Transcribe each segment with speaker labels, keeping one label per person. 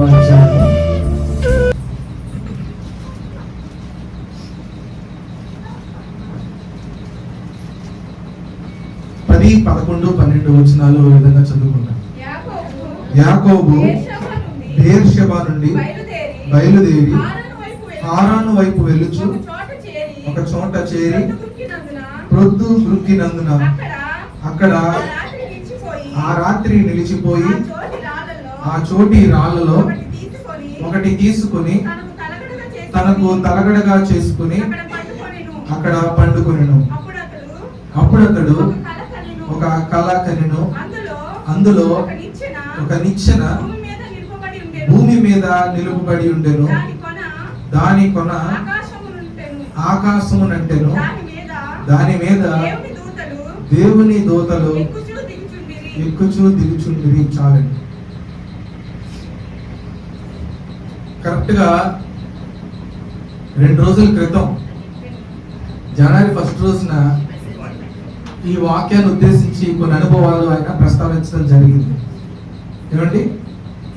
Speaker 1: అధ్యాయం 10, 11, 12 వచనాలు ఈ విధంగా చదువుకుంటాం. యాకోబు బెయేర్షెబా నుండి బయలుదేరి హారాను వైపు వెళ్ళుచు ఒక చోట చేరి ప్రొద్దు వృక్కినందున అక్కడ ఆ రాత్రి నిలిచిపోయి ఆ చోటి రాళ్లలో ఒకటి తీసుకుని తనకు తలగడగా చేసుకుని అక్కడ పండుకొనెను. అప్పుడు అతడు ఒక కల కనెను. అందులో ఒక నిచ్చెన భూమి మీద నిలుపబడి ఉండెను. దాని కొన ఆకాశమునంటెను. దాని మీద దేవుని దూతలు ఎక్కుచూ దిగుచుండిరి. చాలండి. కరెక్ట్ గా 2 రోజుల క్రితం జనవరి 1 రోజున ఈ వాక్యాన్ని ఉద్దేశించి కొన్ని అనుభవాలు ఆయన ప్రస్తావించడం జరిగింది. ఏమండి,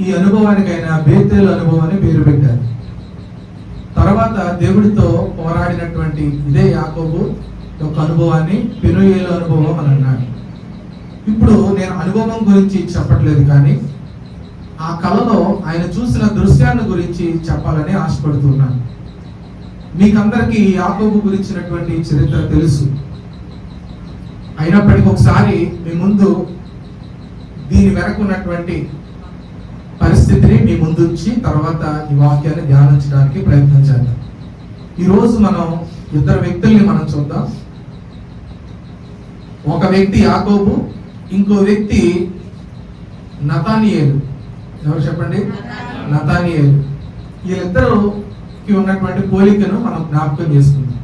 Speaker 1: ఈ అనుభవానికి ఆయన బేతేలు అనుభవాన్ని పేరు పెట్టారు. తర్వాత దేవుడితో పోరాడినటువంటి ఇదే యాకోబు యొక్క అనుభవాన్ని పెనుయేలు అనుభవం అని అన్నాడు. ఇప్పుడు నేను అనుభవం గురించి చెప్పట్లేదు, కానీ ఆ కళలో ఆయన చూసిన దృశ్యాన్ని గురించి చెప్పాలని ఆశపడుతున్నాను. మీకందరికీ యాకోబు గురించినటువంటి చరిత్ర తెలుసు. అయినప్పటికీ ఒకసారి మీ ముందు దీని వెనకున్నటువంటి పరిస్థితిని మీ ముందుంచి తర్వాత ఈ వాక్యాన్ని ధ్యానించడానికి ప్రయత్నం చేద్దాం. ఈరోజు మనం 2 వ్యక్తుల్ని మనం చూద్దాం. ఒక వ్యక్తి యాకోబు, ఇంకో వ్యక్తి నతానియేలు. ఎవరు చెప్పండి? నతానియేలు. వీళ్ళిద్దరికి ఉన్నటువంటి పోలికను మనం జ్ఞాపకం చేసుకుందాం.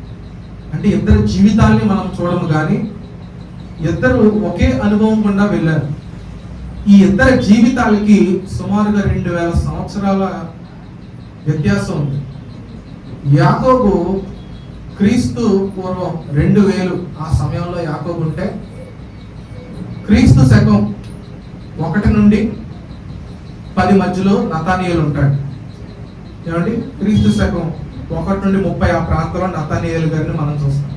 Speaker 1: అంటే ఇద్దరు జీవితాల్ని మనం చూడము, కానీ ఇద్దరు ఒకే అనుభవం గుండా వెళ్ళారు. ఈ ఇద్దరు జీవితాలకి సుమారుగా 2000 సంవత్సరాల వ్యత్యాసం ఉంది. యాకోబు క్రీస్తు పూర్వం 2000 ఆ సమయంలో యాకోబు ఉంటే, క్రీస్తు శకం 1 నుండి 10 మధ్యలో నతానియేలు ఉంటాడు. ఏమండి, క్రీస్తు శకం 1 నుండి 30 ఆ ప్రాంతంలో నతానియేలు గారిని మనం చూస్తాం.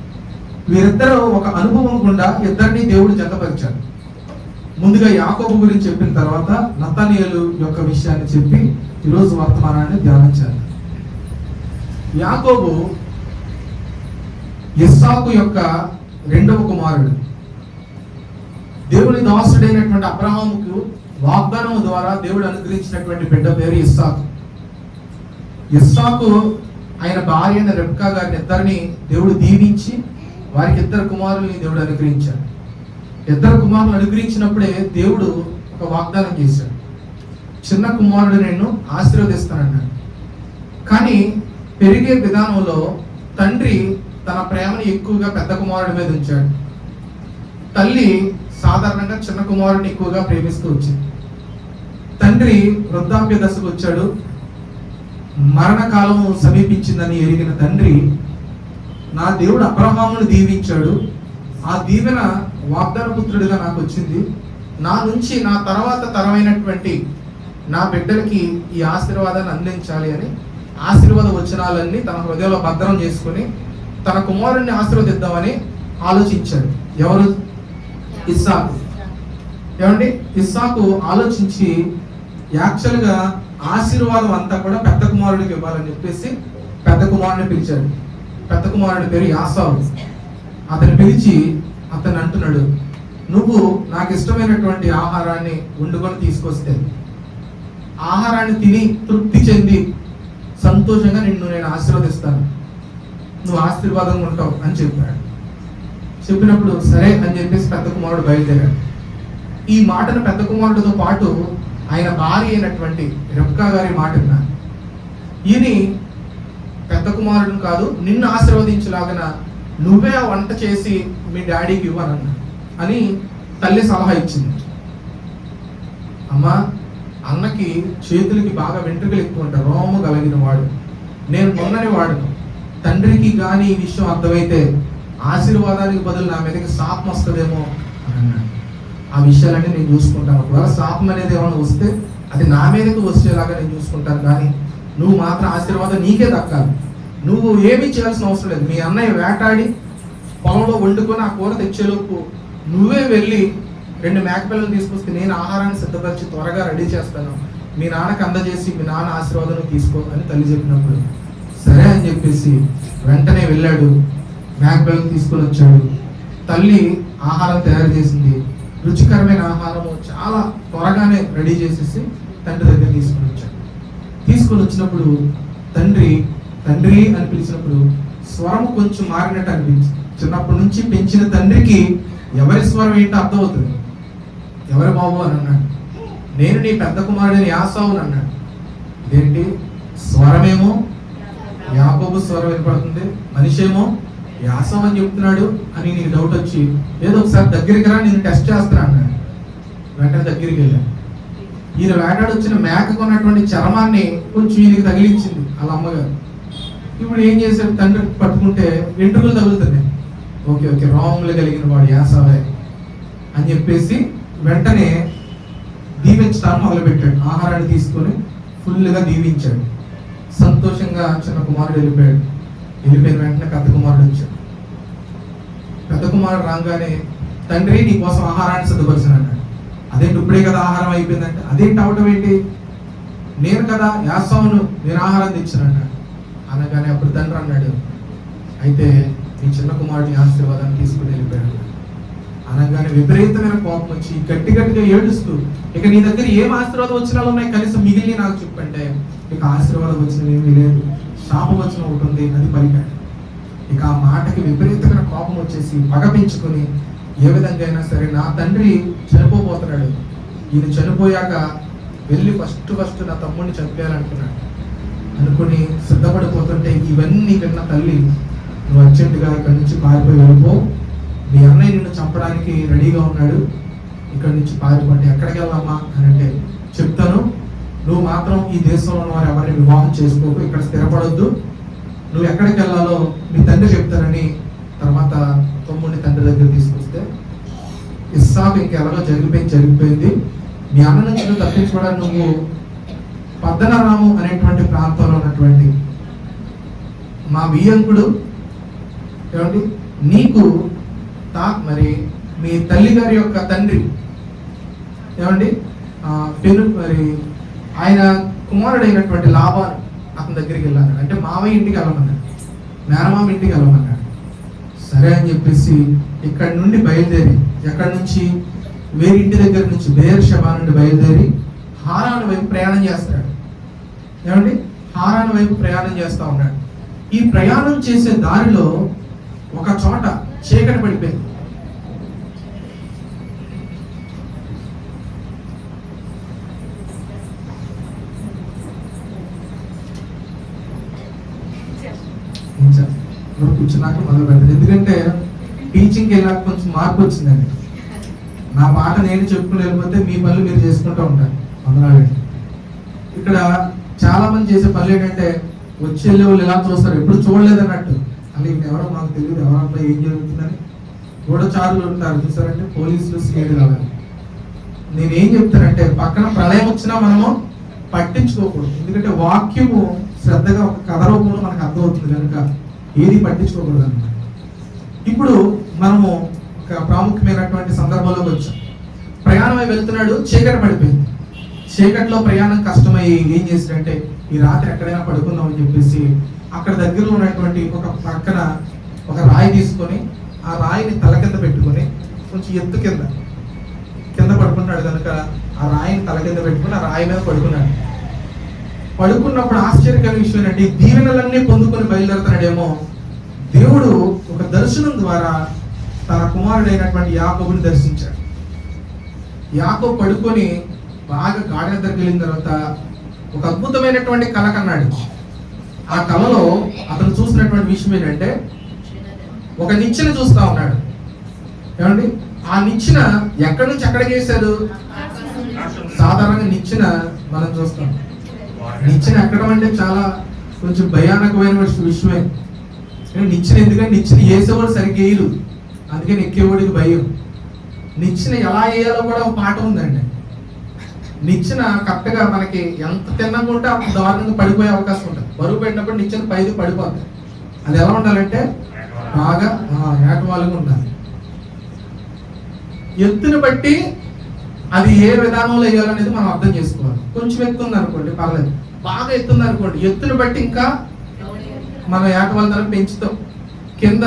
Speaker 1: వీరిద్దరూ ఒక అనుభవం గుండా ఇద్దరిని దేవుడు జతపరిచాడు. ముందుగా యాకోబు గురించి చెప్పిన తర్వాత నతానియేలు యొక్క విషయాన్ని చెప్పి ఈరోజు వర్తమానాన్ని ధ్యానించాలి. యాకోబు ఇస్సాకు యొక్క 2వ కుమారుడు. దేవుని దాసుడైనటువంటి అబ్రహాముకు వాగ్దానం ద్వారా దేవుడు అనుగ్రహించినటువంటి బిడ్డ పేరు ఇస్సాకు. ఇస్సాకు ఆయన భార్య అయిన రెబ్కా గారిని ఇద్దరిని దేవుడు దీవించి వారికి 2 కుమారుల్ని దేవుడు అనుగ్రహించాడు. 2 కుమారులు అనుగ్రహించినప్పుడే దేవుడు ఒక వాగ్దానం చేశాడు. చిన్న కుమారుడు నేను ఆశీర్వదిస్తానన్నాడు. కానీ పెరిగే విధానంలో తండ్రి తన ప్రేమను ఎక్కువగా పెద్ద కుమారుడి మీద ఉంచాడు. తల్లి సాధారణంగా చిన్న కుమారుడిని ఎక్కువగా ప్రేమిస్తూ వచ్చింది. తండ్రి వృద్ధాప్య దశకు వచ్చాడు. మరణకాలం సమీపించిందని ఎరిగిన తండ్రి, నా దేవుడు అబ్రహామును దీవించాడు, ఆ దీవెన వాగ్దాన పుత్రుడిగా నాకు వచ్చింది, నా నుంచి నా తర్వాత తరమైనటువంటి నా బిడ్డలకి ఈ ఆశీర్వాదాన్ని అందించాలి అని ఆశీర్వాద వచనాలన్నీ తన హృదయంలో భద్రం చేసుకుని తన కుమారుణ్ణి ఆశీర్వదిద్దామని ఆలోచించాడు. ఎవరు? ఇస్సాకు. ఏమండి, ఇస్సాకు ఆలోచించి యాక్చువల్గా ఆశీర్వాదం అంతా కూడా పెద్ద కుమారుడికి ఇవ్వాలని చెప్పేసి పెద్ద కుమారుడిని పిలిచాడు. పెద్ద కుమారుడి పేరు యాసావు. అతను పిలిచి అతను అంటున్నాడు, నువ్వు నాకు ఇష్టమైనటువంటి ఆహారాన్ని వండుకొని తీసుకొస్తే ఆహారాన్ని తిని తృప్తి చెంది సంతోషంగా నేను ఆశీర్వదిస్తాను, నువ్వు ఆశీర్వాదంగా ఉంటావు అని చెప్పాడు. చెప్పినప్పుడు సరే అని చెప్పేసి పెద్ద కుమారుడు బయలుదేరాడు. ఈ మాటను పెద్ద కుమారుడితో పాటు ఆయన భార్య అయినటువంటి రెబ్కా గారి మాట విన్నాడు. ఈయన పెద్ద కుమారుడు కాదు, నిన్ను ఆశీర్వదించలాగన నువ్వే వంట చేసి మీ డాడీకి ఇవ్వనన్నా అని తల్లి సలహా ఇచ్చింది. అమ్మా, అన్నకి చేతులకి బాగా వెంట్రుకలు ఎక్కువ ఉంటాయి, రోమము కలిగిన వాడు, నేను మొన్నని వాడును, తండ్రికి కానీ ఈ విషయం అర్థమైతే ఆశీర్వాదానికి బదులు నా మీదకి శాపం వస్తుందేమో అని అన్నాడు. ఆ విషయాలన్నీ నేను చూసుకుంటాను, ఒకవేళ శాపం అనేది ఏమైనా వస్తే అది నా మీదకి వచ్చేలాగా నేను చూసుకుంటాను, కానీ నువ్వు మాత్రం ఆశీర్వాదం నీకే దక్కాలి. నువ్వు ఏమీ చేయాల్సిన అవసరం లేదు. మీ అన్నయ్య వేటాడి పొలంలో వండుకొని ఆ కూర తెచ్చేలోపు నువ్వే వెళ్ళి 2 మేకపిల్లలు తీసుకొస్తే నేను ఆహారాన్ని సిద్ధపరిచి త్వరగా రెడీ చేస్తాను, మీ నాన్నకు అందజేసి మీ నాన్న ఆశీర్వాదం తీసుకో అని తల్లి చెప్పినప్పుడు సరే అని చెప్పేసి వెంటనే వెళ్ళాడు. మేకపిల్లలు తీసుకొని వచ్చాడు. తల్లి ఆహారం తయారు చేసింది. రుచికరమైన ఆహారము చాలా త్వరగానే రెడీ చేసేసి తండ్రి దగ్గర తీసుకొని వచ్చినప్పుడు తండ్రి తండ్రి అని పిలిచినప్పుడు స్వరం కొంచెం మారినట్టు అనిపించింది. చిన్నప్పటి నుంచి పెంచిన తండ్రికి ఎవరి స్వరం ఏంటో అర్థమవుతుంది. ఎవరి బాబు అని అన్నాడు. నేను నీ పెద్ద కుమారుడిని యాసావు అని అన్నాడు. ఇదేంటి స్వరమేమో యాకోబు స్వరం వినపడుతుంది, మనిషి ఏమో యాసవ్ అని చెప్తున్నాడు అని నీకు డౌట్ వచ్చి ఏదో ఒకసారి దగ్గరికి రా, నేను టెస్ట్ చేస్తాను అన్నాడు. వెంటనే దగ్గరికి వెళ్ళాను. ఈయన వేటాడు వచ్చిన మేకకు ఉన్నటువంటి చర్మాన్ని కొంచెం ఈయనకి తగిలించింది వాళ్ళ అమ్మగారు. ఇప్పుడు ఏం చేశాడు, తండ్రి పట్టుకుంటే వెంట్రుకలు తగులుతున్నాయి. ఓకే ఓకే రోమములు కలిగిన వాడు యాసవే అని చెప్పేసి వెంటనే దీవించడానికి మొదలుపెట్టాడు. ఆహారాన్ని తీసుకొని ఫుల్గా దీవించాడు. సంతోషంగా చిన్న కుమారుడు వెళ్ళిపోయిన వెంటనే పెద్ద కుమారుడు వచ్చాడు. పెద్ద కుమారుడు రాగానే తండ్రి నీ కోసం ఆహారాన్ని సిద్ధపరిచాను అన్నాడు. అదేంటి ఇప్పుడే కదా ఆహారం అయిపోయిందంటే, అదేంటి అవటం ఏంటి, నేను కదా యాసవును నేను ఆహారం తెచ్చాను అన్నాడు. అనగానే అప్పుడు తండ్రి అన్నాడు, అయితే నీ చిన్న కుమారుడిని ఆశీర్వాదాన్ని తీసుకుని వెళ్ళిపోయాడు. అనగానే విపరీతమైన కోపం వచ్చి గట్టిగా ఏడుస్తూ, ఇక నీ దగ్గర ఏం ఆశీర్వాదం వచ్చినా ఉన్నాయి, కనీసం మిగిలిన నాకు చెప్పంటే, ఇక ఆశీర్వాదం వచ్చినవి ఏమీ లేదు, శాపం వచ్చిన ఒకటి ఉంది అది పలికాడు. ఇక ఆ మాటకి విపరీతమైన కోపం వచ్చేసి పగ పెంచుకొని ఏ విధంగా అయినా సరే నా తండ్రి చనిపోబోతున్నాడు, ఈయన చనిపోయాక వెళ్ళి ఫస్ట్ నా తమ్ముడిని చంపేయాలనుకున్నాడు. అనుకుని సిద్ధపడిపోతుంటే ఇవన్నీ విన్న తల్లి, నువ్వు అర్జెంటుగా ఇక్కడి నుంచి పారిపోయి వెళ్ళిపో, మీ అన్నయ్య నిన్ను చంపడానికి రెడీగా ఉన్నాడు, ఇక్కడి నుంచి పారిపోండి. ఎక్కడికి వెళ్ళామా అని అంటే చెప్తాను, నువ్వు మాత్రం ఈ దేశంలో ఉన్న వారు ఎవరిని వివాహం చేసుకోకు, ఇక్కడ స్థిరపడొద్దు, నువ్వు ఎక్కడికి వెళ్ళాలో మీ తండ్రి చెప్తానని తర్వాత తమ్ముడిని తండ్రి దగ్గర తీసుకొస్తే ఇస్సాకు ఇంకెలాగో జరిగిపోయింది. మీ అన్న నుంచి నువ్వు తప్పించుకోవడానికి నువ్వు పద్దనరాము అనేటువంటి ప్రాంతంలో ఉన్నటువంటి మా వియ్యంకుడు ఏమండి నీకు మరి మీ తల్లి గారి యొక్క తండ్రి ఏమండి మరి ఆయన కుమారుడైనటువంటి లాభాలు అతని దగ్గరికి వెళ్ళాను. అంటే మావయ్య ఇంటికి వెళ్ళమన్నాడు, మేనమామ ఇంటికి వెళ్ళమన్నాడు. సరే అని చెప్పేసి ఇక్కడ నుండి బయలుదేరి, ఎక్కడి నుంచి వేరే ఇంటి దగ్గర నుంచి బెయేర్షెబా నుండి బయలుదేరి హారాను వైపు ప్రయాణం చేస్తాడు. ఏమండి హారాను వైపు ప్రయాణం చేస్తూ ఉన్నాడు. ఈ ప్రయాణం చేసే దారిలో ఒక చోట చీకటి పడిపోయింది. కూర్చున్నాక మొదలు పెడతారు. ఎందుకంటే టీచింగ్కి వెళ్ళాక కొంచెం మార్పు వచ్చిందండి. నా మాట నేను చెప్పుకుని వెళ్ళిపోతే మీ పనులు మీరు చేసుకుంటూ ఉంటారు. మొదలాడండి. ఇక్కడ చాలా మంది చేసే పనులు ఏంటంటే వచ్చే వాళ్ళు ఎలా చూస్తారు, ఎప్పుడు చూడలేదు అన్నట్టు, అలా ఎవరో మాకు తెలియదు, ఎవరన్నా ఏం జరుగుతుందని గూఢచారులు ఉంటారు చూసారంటే, పోలీసులు స్కేడ్ కావాలి. నేనేం చెప్తానంటే పక్కన ప్రళయం వచ్చినా మనము పట్టించుకోకూడదు. ఎందుకంటే వాక్యము శ్రద్ధగా ఒక కథ రూపంలో మనకు అర్థమవుతుంది కనుక ఏది పట్టించుకోకూడదు అన్నమాట. ఇప్పుడు మనము ఒక ప్రాముఖ్యమైనటువంటి సందర్భంలోకి వచ్చాం. ప్రయాణమై వెళ్తున్నాడు, చీకటి పడిపోయింది. చీకటిలో ప్రయాణం కష్టమై ఏం చేశాడంటే ఈ రాత్రి ఎక్కడైనా పడుకుందాం అని చెప్పేసి అక్కడ దగ్గరలో ఉన్నటువంటి ఒక పక్కన ఒక రాయి తీసుకొని ఆ రాయిని తల కింద పెట్టుకొని కొంచెం ఎత్తు కింద పడుకున్నాడు కనుక ఆ రాయిని తల కింద పెట్టుకుని ఆ రాయి మీద పడుకున్నాడు. పడుకున్నప్పుడు ఆశ్చర్యకర విషయం ఏంటంటే దీవెనలన్నీ పొందుకొని బయలుదేరుతున్నాడేమో, దేవుడు ఒక దర్శనం ద్వారా తన కుమారుడైనటువంటి యాకోబుని దర్శించాడు. యాకోబు పడుకొని బాగా గాఢ దగ్గరికి వెళ్ళిన తర్వాత ఒక అద్భుతమైనటువంటి కళ కన్నాడు. ఆ కళలో అతను చూసినటువంటి విషయం ఏంటంటే ఒక నిచ్చెన చూస్తా ఉన్నాడు. ఏమండి ఆ నిచ్చెన ఎక్కడి నుంచి ఎక్కడికి వేశాడు? సాధారణంగా నిచ్చెన మనం చూస్తాం, నిచ్చెన ఎక్కడం అంటే చాలా కొంచెం భయానకమైన విషయమే. నిచ్చెన ఎందుకంటే నిచ్చెన వేసేవాడు సరిగ్గా వేయరు, అందుకని ఎక్కేవాడికి భయం. నిచ్చెన ఎలా వేయాలో కూడా ఒక పాట ఉందండి. నిచ్చెన కరెక్ట్గా మనకి ఎంత తిన్నగా ఉంటే అంత దారుణంగా పడిపోయే అవకాశం ఉంటుంది. బరువు పెట్టినప్పుడు నిచ్చెన పైకి పడిపోతుంది. అది ఎలా ఉండాలంటే బాగా ఏటవాలుగా ఉండాలి. ఎత్తుని బట్టి అది ఏ విధానంలో వేయాలనేది మనం అర్థం చేసుకోవాలి. కొంచెం ఎత్తుంది అనుకోండి పర్లేదు, బాగా ఎత్తుంది అనుకోండి, ఎత్తుని బట్టి ఇంకా మనం ఏటవాళ్ళ ధర పెంచుతాం, కింద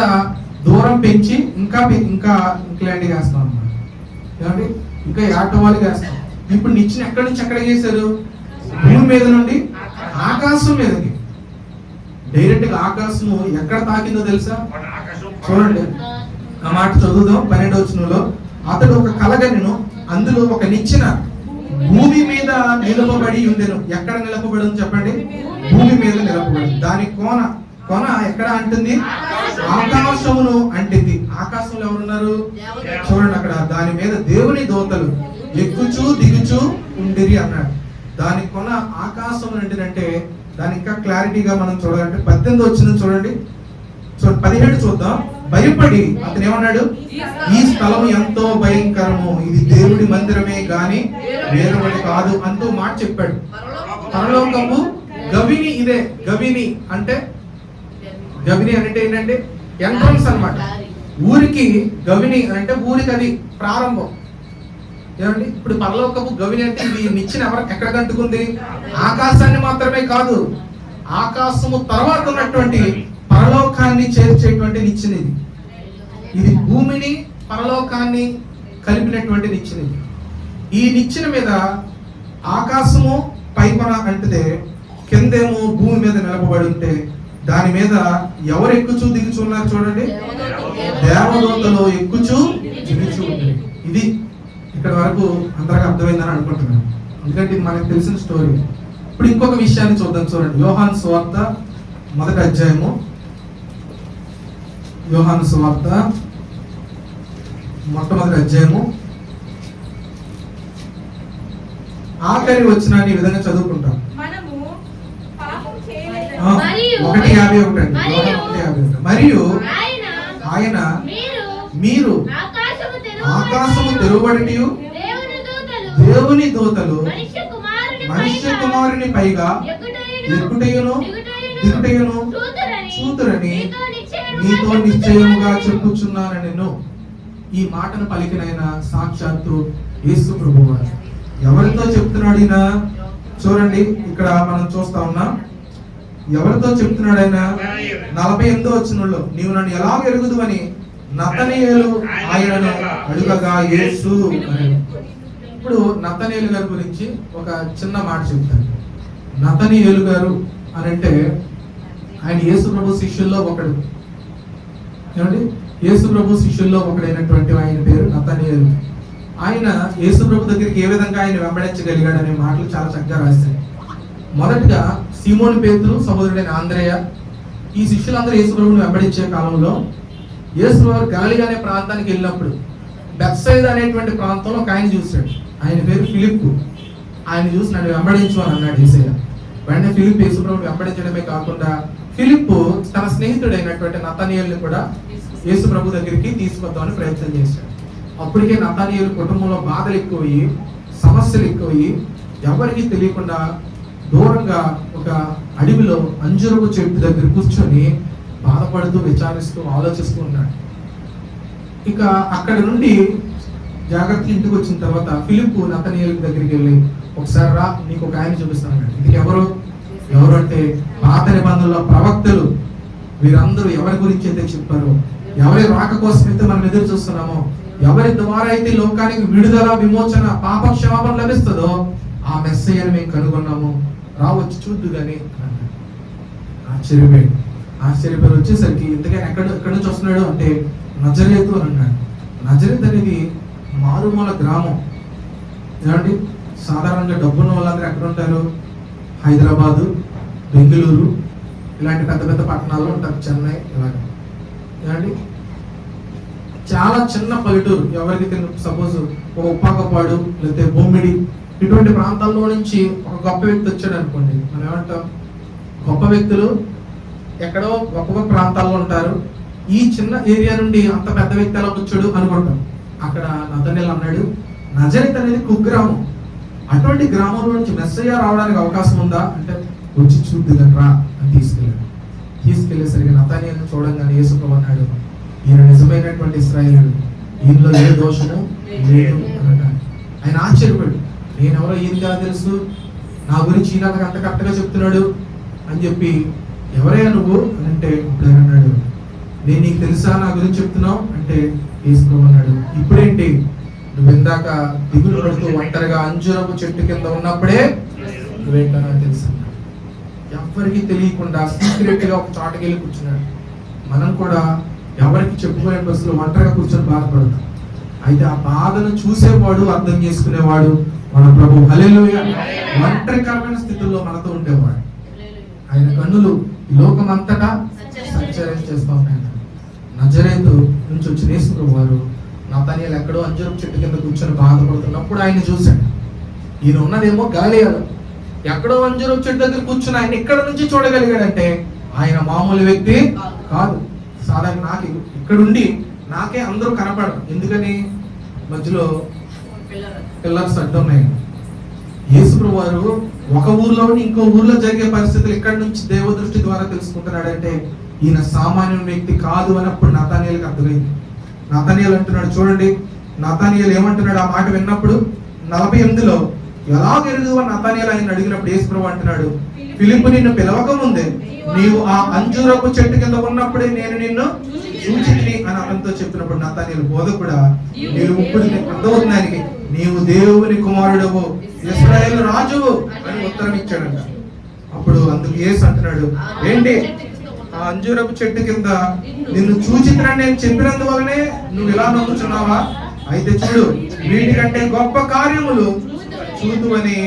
Speaker 1: దూరం పెంచి ఇంకా ఇంకా ఇంక్లాండ్ వేస్తాం అన్నమాట. ఏమండి ఇంకా ఏటవాళ్ళకి వేస్తాం. ఇప్పుడు నిచ్చెన ఎక్కడి నుంచి ఎక్కడికి వేశారు? భూమి మీద నుండి ఆకాశం మీదకి. డైరెక్ట్ గా ఆకాశము ఎక్కడ తాకిందో తెలుసా? చూడండి ఆ మాట చదువుదాం. 12వ వచనంలో, అతడు ఒక కలగనెను, అందులో ఒక నిచ్చెన భూమి మీద నిలపబడి ఉండెను. ఎక్కడ నిలపబడి ఉంది చెప్పండి? భూమి మీద నిలపబడి. దాని కోన ఎక్కడ అంటుంది? ఆకాశమును అంటింది. ఆకాశంలో ఎవరున్నారు? చూడండి అక్కడ, దాని మీద దేవుని దూతలు ఎక్కుచూ దిగుచూ ఉండిరి అన్నాడు. దాని కొన ఆకాశం అంటిదంటే దాని ఇంకా క్లారిటీగా మనం చూడాలంటే 18 వచ్చింది చూడండి. 17 చూద్దాం. భయపడి అతను ఏమన్నాడు? ఈ స్థలం ఎంతో భయంకరము, ఇది దేవుడి మందిరమే గాని వేరొకటి కాదు అంటూ మాట చెప్పాడు. పరలోకపు గవిని ఇదే. గవిని అంటే ఏంటంటే ఎంట్రన్స్ అన్నమాట. ఊరికి గవిని అంటే ఊరికి అది ప్రారంభం. ఏమండి ఇప్పుడు పరలోకపు గవిని అంటే ఇది నిచ్చెన ఎక్కడ కంటుకుంది? ఆకాశాన్ని మాత్రమే కాదు, ఆకాశము తర్వాత ఉన్నటువంటి పరలోకాన్ని చేర్చేటువంటి నిచ్చెన ఇది. ఇది భూమిని పరలోకాన్ని కలిపినటువంటి నిచ్చెన ఇది. ఈ నిచ్చెన మీద ఆకాశము పైకొన అంటే కిందేమో భూమి మీద నిలబడి ఉంటే దాని మీద ఎవరు ఎక్కుచూ దిగుచున్నారు చూడండి? దేవదూతలు ఎక్కుచూ దిగుచూ ఉంటుంది. ఇది ఇక్కడ వరకు అందరికి అర్థమైందని అనుకుంటున్నాను, ఎందుకంటే ఇది మనకు తెలిసిన స్టోరీ. ఇప్పుడు ఇంకొక విషయాన్ని చూద్దాం. చూడండి యోహాను సువార్త 1వ అధ్యాయము. యోహాను సువార్త 1వ అధ్యాయము ఆఖరి వచనాన్ని ఈ విధంగా చదువుకుంటాం. 1:51 అండి. 1:51. మరియు ఆయన మీరు ఆకాశము తెరువబడి దేవుని దూతలు మనుష్య కుమారుని పైగా ఎక్కుటయును దిగుటయును చూతురని నీతో నిశ్చయముగా చెప్పుచున్నాను నేను. ఈ మాటను పలికినైనా సాక్షాత్తు యేసు ప్రభువు. ఎవరితో చెప్తున్నాడు ఈయన? చూడండి ఇక్కడ మనం చూస్తా ఉన్నాం. ఎవరితో చెప్తున్నాడు ఆయన? 48వ వచనంలో, నీవు నన్ను ఎలా ఎరుగుదు అని నతనీయేలు ఆయనను అడుగగా యేసు అని. ఇప్పుడు నతనీయేలు గారి గురించి ఒక చిన్న మాట చెప్తాను. నతనీయేలు గారు అని అంటే ఆయన యేసు ప్రభు శిష్యుల్లో ఒకడు. ఏమండి యేసు ప్రభు శిష్యుల్లో ఒకడైనటువంటి ఆయన పేరు నతనీయేలు. ఆయన యేసు ప్రభు దగ్గరికి ఏ విధంగా ఆయన వెంబడించగలిగాడు అనే మాటలు చాలా చక్కగా రాశారు. మొదటగా సీమోను పేతురు సహోదరుడైన ఆంద్రేయ, ఈ శిష్యులందరూ యేసు ప్రభువుని వెంబడించే కాలంలో యేసు ప్రభు గలిలయ అనే ప్రాంతానికి వెళ్ళినప్పుడు బెత్సైదా అనేటువంటి ప్రాంతంలో ఒక ఆయన చూశాడు. ఆయన పేరు ఫిలిప్పు. ఆయన చూసి నన్ను వెంబడించు అని అన్నాడు యేసయ్య. వెంటనే ఫిలిప్ యేసు ప్రభువుని వెంబడించడమే కాకుండా ఫిలిప్పు తన స్నేహితుడైనటువంటి నతనీయేలుని కూడా యేసు ప్రభు దగ్గరికి తీసుకొద్దామని ప్రయత్నం చేశాడు. అప్పటికే నతనీయేలు కుటుంబంలో బాధలు ఎక్కువయ్యి, సమస్యలు ఎక్కువయ్యి, ఎవరికి తెలియకుండా దూరంగా ఒక అడవిలో అంజూరపు చెట్టు దగ్గర కూర్చొని బాధపడుతూ విచారిస్తూ ఆలోచిస్తూ ఉన్నాడు. ఇక అక్కడ నుండి జాగ్రత్త ఇంటికి వచ్చిన తర్వాత ఫిలిప్పు నతనీయేలు దగ్గరికి వెళ్ళి, ఒకసారి రా, నీకు ఒక ఆయన చూపిస్తాను. ఇది ఎవరు అంటే పాత నిబంధనలో ప్రవక్తలు. వీరందరూ ఎవరి గురించి అయితే చెప్పారో, ఎవరి రాక కోసం అయితే మనం ఎదురు చూస్తున్నామో, ఎవరి ద్వారా అయితే లోకానికి విడుదల, విమోచన, పాప క్షమాపణ లభిస్తుందో ఆ మెస్సయ్యను మేము కనుగొన్నాము, రావచ్చు చూద్దు గాని. ఆశ్చర్యపోయి వచ్చేసరికి ఇంతకైనా ఎక్కడి నుంచి వస్తున్నాడు అంటే నజరేతు అని అన్నాడు. నజరేత్ అనేది మారుమూల గ్రామం. ఏమండి సాధారణంగా డబ్బున్న వాళ్ళందరూ ఎక్కడ ఉంటారు? హైదరాబాదు, బెంగళూరు ఇలాంటి పెద్ద పెద్ద పట్టణాల్లో ఉంటారు, చెన్నై ఇలాగ. ఏమండి చాలా చిన్న పల్లెటూరు. ఎవరికి సపోజ్ ఒక ఉప్పాకపాడు లేకపోతే బొమ్మిడి ఇటువంటి ప్రాంతాల్లో నుంచి ఒక గొప్ప వ్యక్తి వచ్చాడు అనుకోండి, మనం ఏమంటాం? గొప్ప వ్యక్తులు ఎక్కడో గొప్ప గొప్ప ప్రాంతాల్లో ఉంటారు. ఈ చిన్న ఏరియా నుండి అంత పెద్ద వ్యక్తి ఎలా వచ్చాడు అనుకుంటాం. అక్కడ నతనీయేలు అన్నాడు, నజరేత్ అనేది కుగ్రామం. అటువంటి గ్రామంలో నుంచి మెస్సయ్య రావడానికి అవకాశం ఉందా అంటే వచ్చి చూద్దుగట్రా అని తీసుకెళ్లేసరికి నతానియేలును చూడంగానే యేసు ప్రభువు అన్నాడు, ఈయన నిజమైనటువంటి ఇశ్రాయేలుడు, ఈయనలో ఏ దోషము లేదు అన్నాడు. ఆయన ఆశ్చర్యపడు, నేనెవరో ఈయనగా తెలుసు, నా గురించి ఈయన అంత కరెక్ట్గా చెప్తున్నాడు అని చెప్పి, ఎవరయ్యా నువ్వు అని అంటే ఇప్పుడు అన్నాడు, నేను నీకు తెలుసా నా గురించి చెప్తున్నావు అంటే యేసు ప్రభువు అన్నాడు, ఇప్పుడేంటి నువ్వు ఇందాక దిగులు పడుతూ ఒంటరిగా అంజూరపు చెట్టు కింద ఉన్నప్పుడే నువ్వేంటో నాకు తెలుసు. ఎవరికి తెలియకుండా సీక్రెట్ గా ఒక చోటకి వెళ్ళి కూర్చున్నాడు. మనం కూడా ఎవరికి చెప్పుకునే బస్సులో ఒంటరిగా కూర్చొని బాధపడతాం. అయితే ఆ బాధను చూసేవాడు, అర్థం చేసుకునేవాడు మన ప్రభువు. హల్లెలూయా. ఒంటరికరమైన స్థితిలో మనతో ఉండేవాడు. ఆయన కన్నులు ఈ లోకం అంతటా సంచారం చేస్తూ ఉన్నాయి. నజరేతు నుంచి వచ్చిన యేసు ప్రభువు వారు నతానియేలు ఎక్కడో అంజూరపు చెట్టు కింద కూర్చొని బాధపడుతున్నప్పుడు ఆయన చూశాడు. ఈయన ఉన్నదేమో గలిలయలో, ఎక్కడో అంజూరపు చెట్టు దగ్గర కూర్చుని ఆయన ఇక్కడ నుంచి చూడగలిగాడంటే ఆయన మామూలు వ్యక్తి కాదు. సాధారణ నాకు ఇక్కడుండి నాకే అందరూ కనపడరు, ఎందుకని మధ్యలో పిల్లర్స్ అడ్డున్నాయి. యేసు ప్రభువు వారు ఒక ఊర్లో ఇంకో ఊర్లో జరిగే పరిస్థితులు ఇక్కడ నుంచి దేవదృష్టి ద్వారా తెలుసుకుంటున్నాడంటే ఈయన సామాన్య వ్యక్తి కాదు అన్నప్పుడు నతానియేలుకి అర్థమైంది. నతానియేలు అంటున్నాడు, చూడండి నతానియేలు ఏమంటున్నాడు ఆ మాట విన్నప్పుడు 48లో, ఎలాగెరుగు అని నతానియేలు ఆయన అడిగినప్పుడు యేసు ప్రభువు అంటున్నాడు, ఫిలిప్పు నిన్ను పిలవక ముందే నీవు ఆ అంజూరపు చెట్టు కింద ఉన్నప్పుడే నేను నిన్ను చూచితిని అని అతనితో చెప్పినప్పుడు నతానియేలు, బోధకుడా నీవు ఇప్పుడు అర్థమవుతుంది ఆయనకి, నీవు దేవుని కుమారుడవు, ఇశ్రాయేలు రాజువు అని ఉత్తరం ఇచ్చాడంట. అప్పుడు అందుకు యేసు అంటున్నాడు, ఏంటి ఆ అంజూరపు చెట్టు కింద నిన్ను చూచితినని నేను చెప్పినందువలనే నువ్వు ఇలా నమ్ముతున్నావా? అయితే చూడు, వీటికంటే గొప్ప కార్యములు చూదువని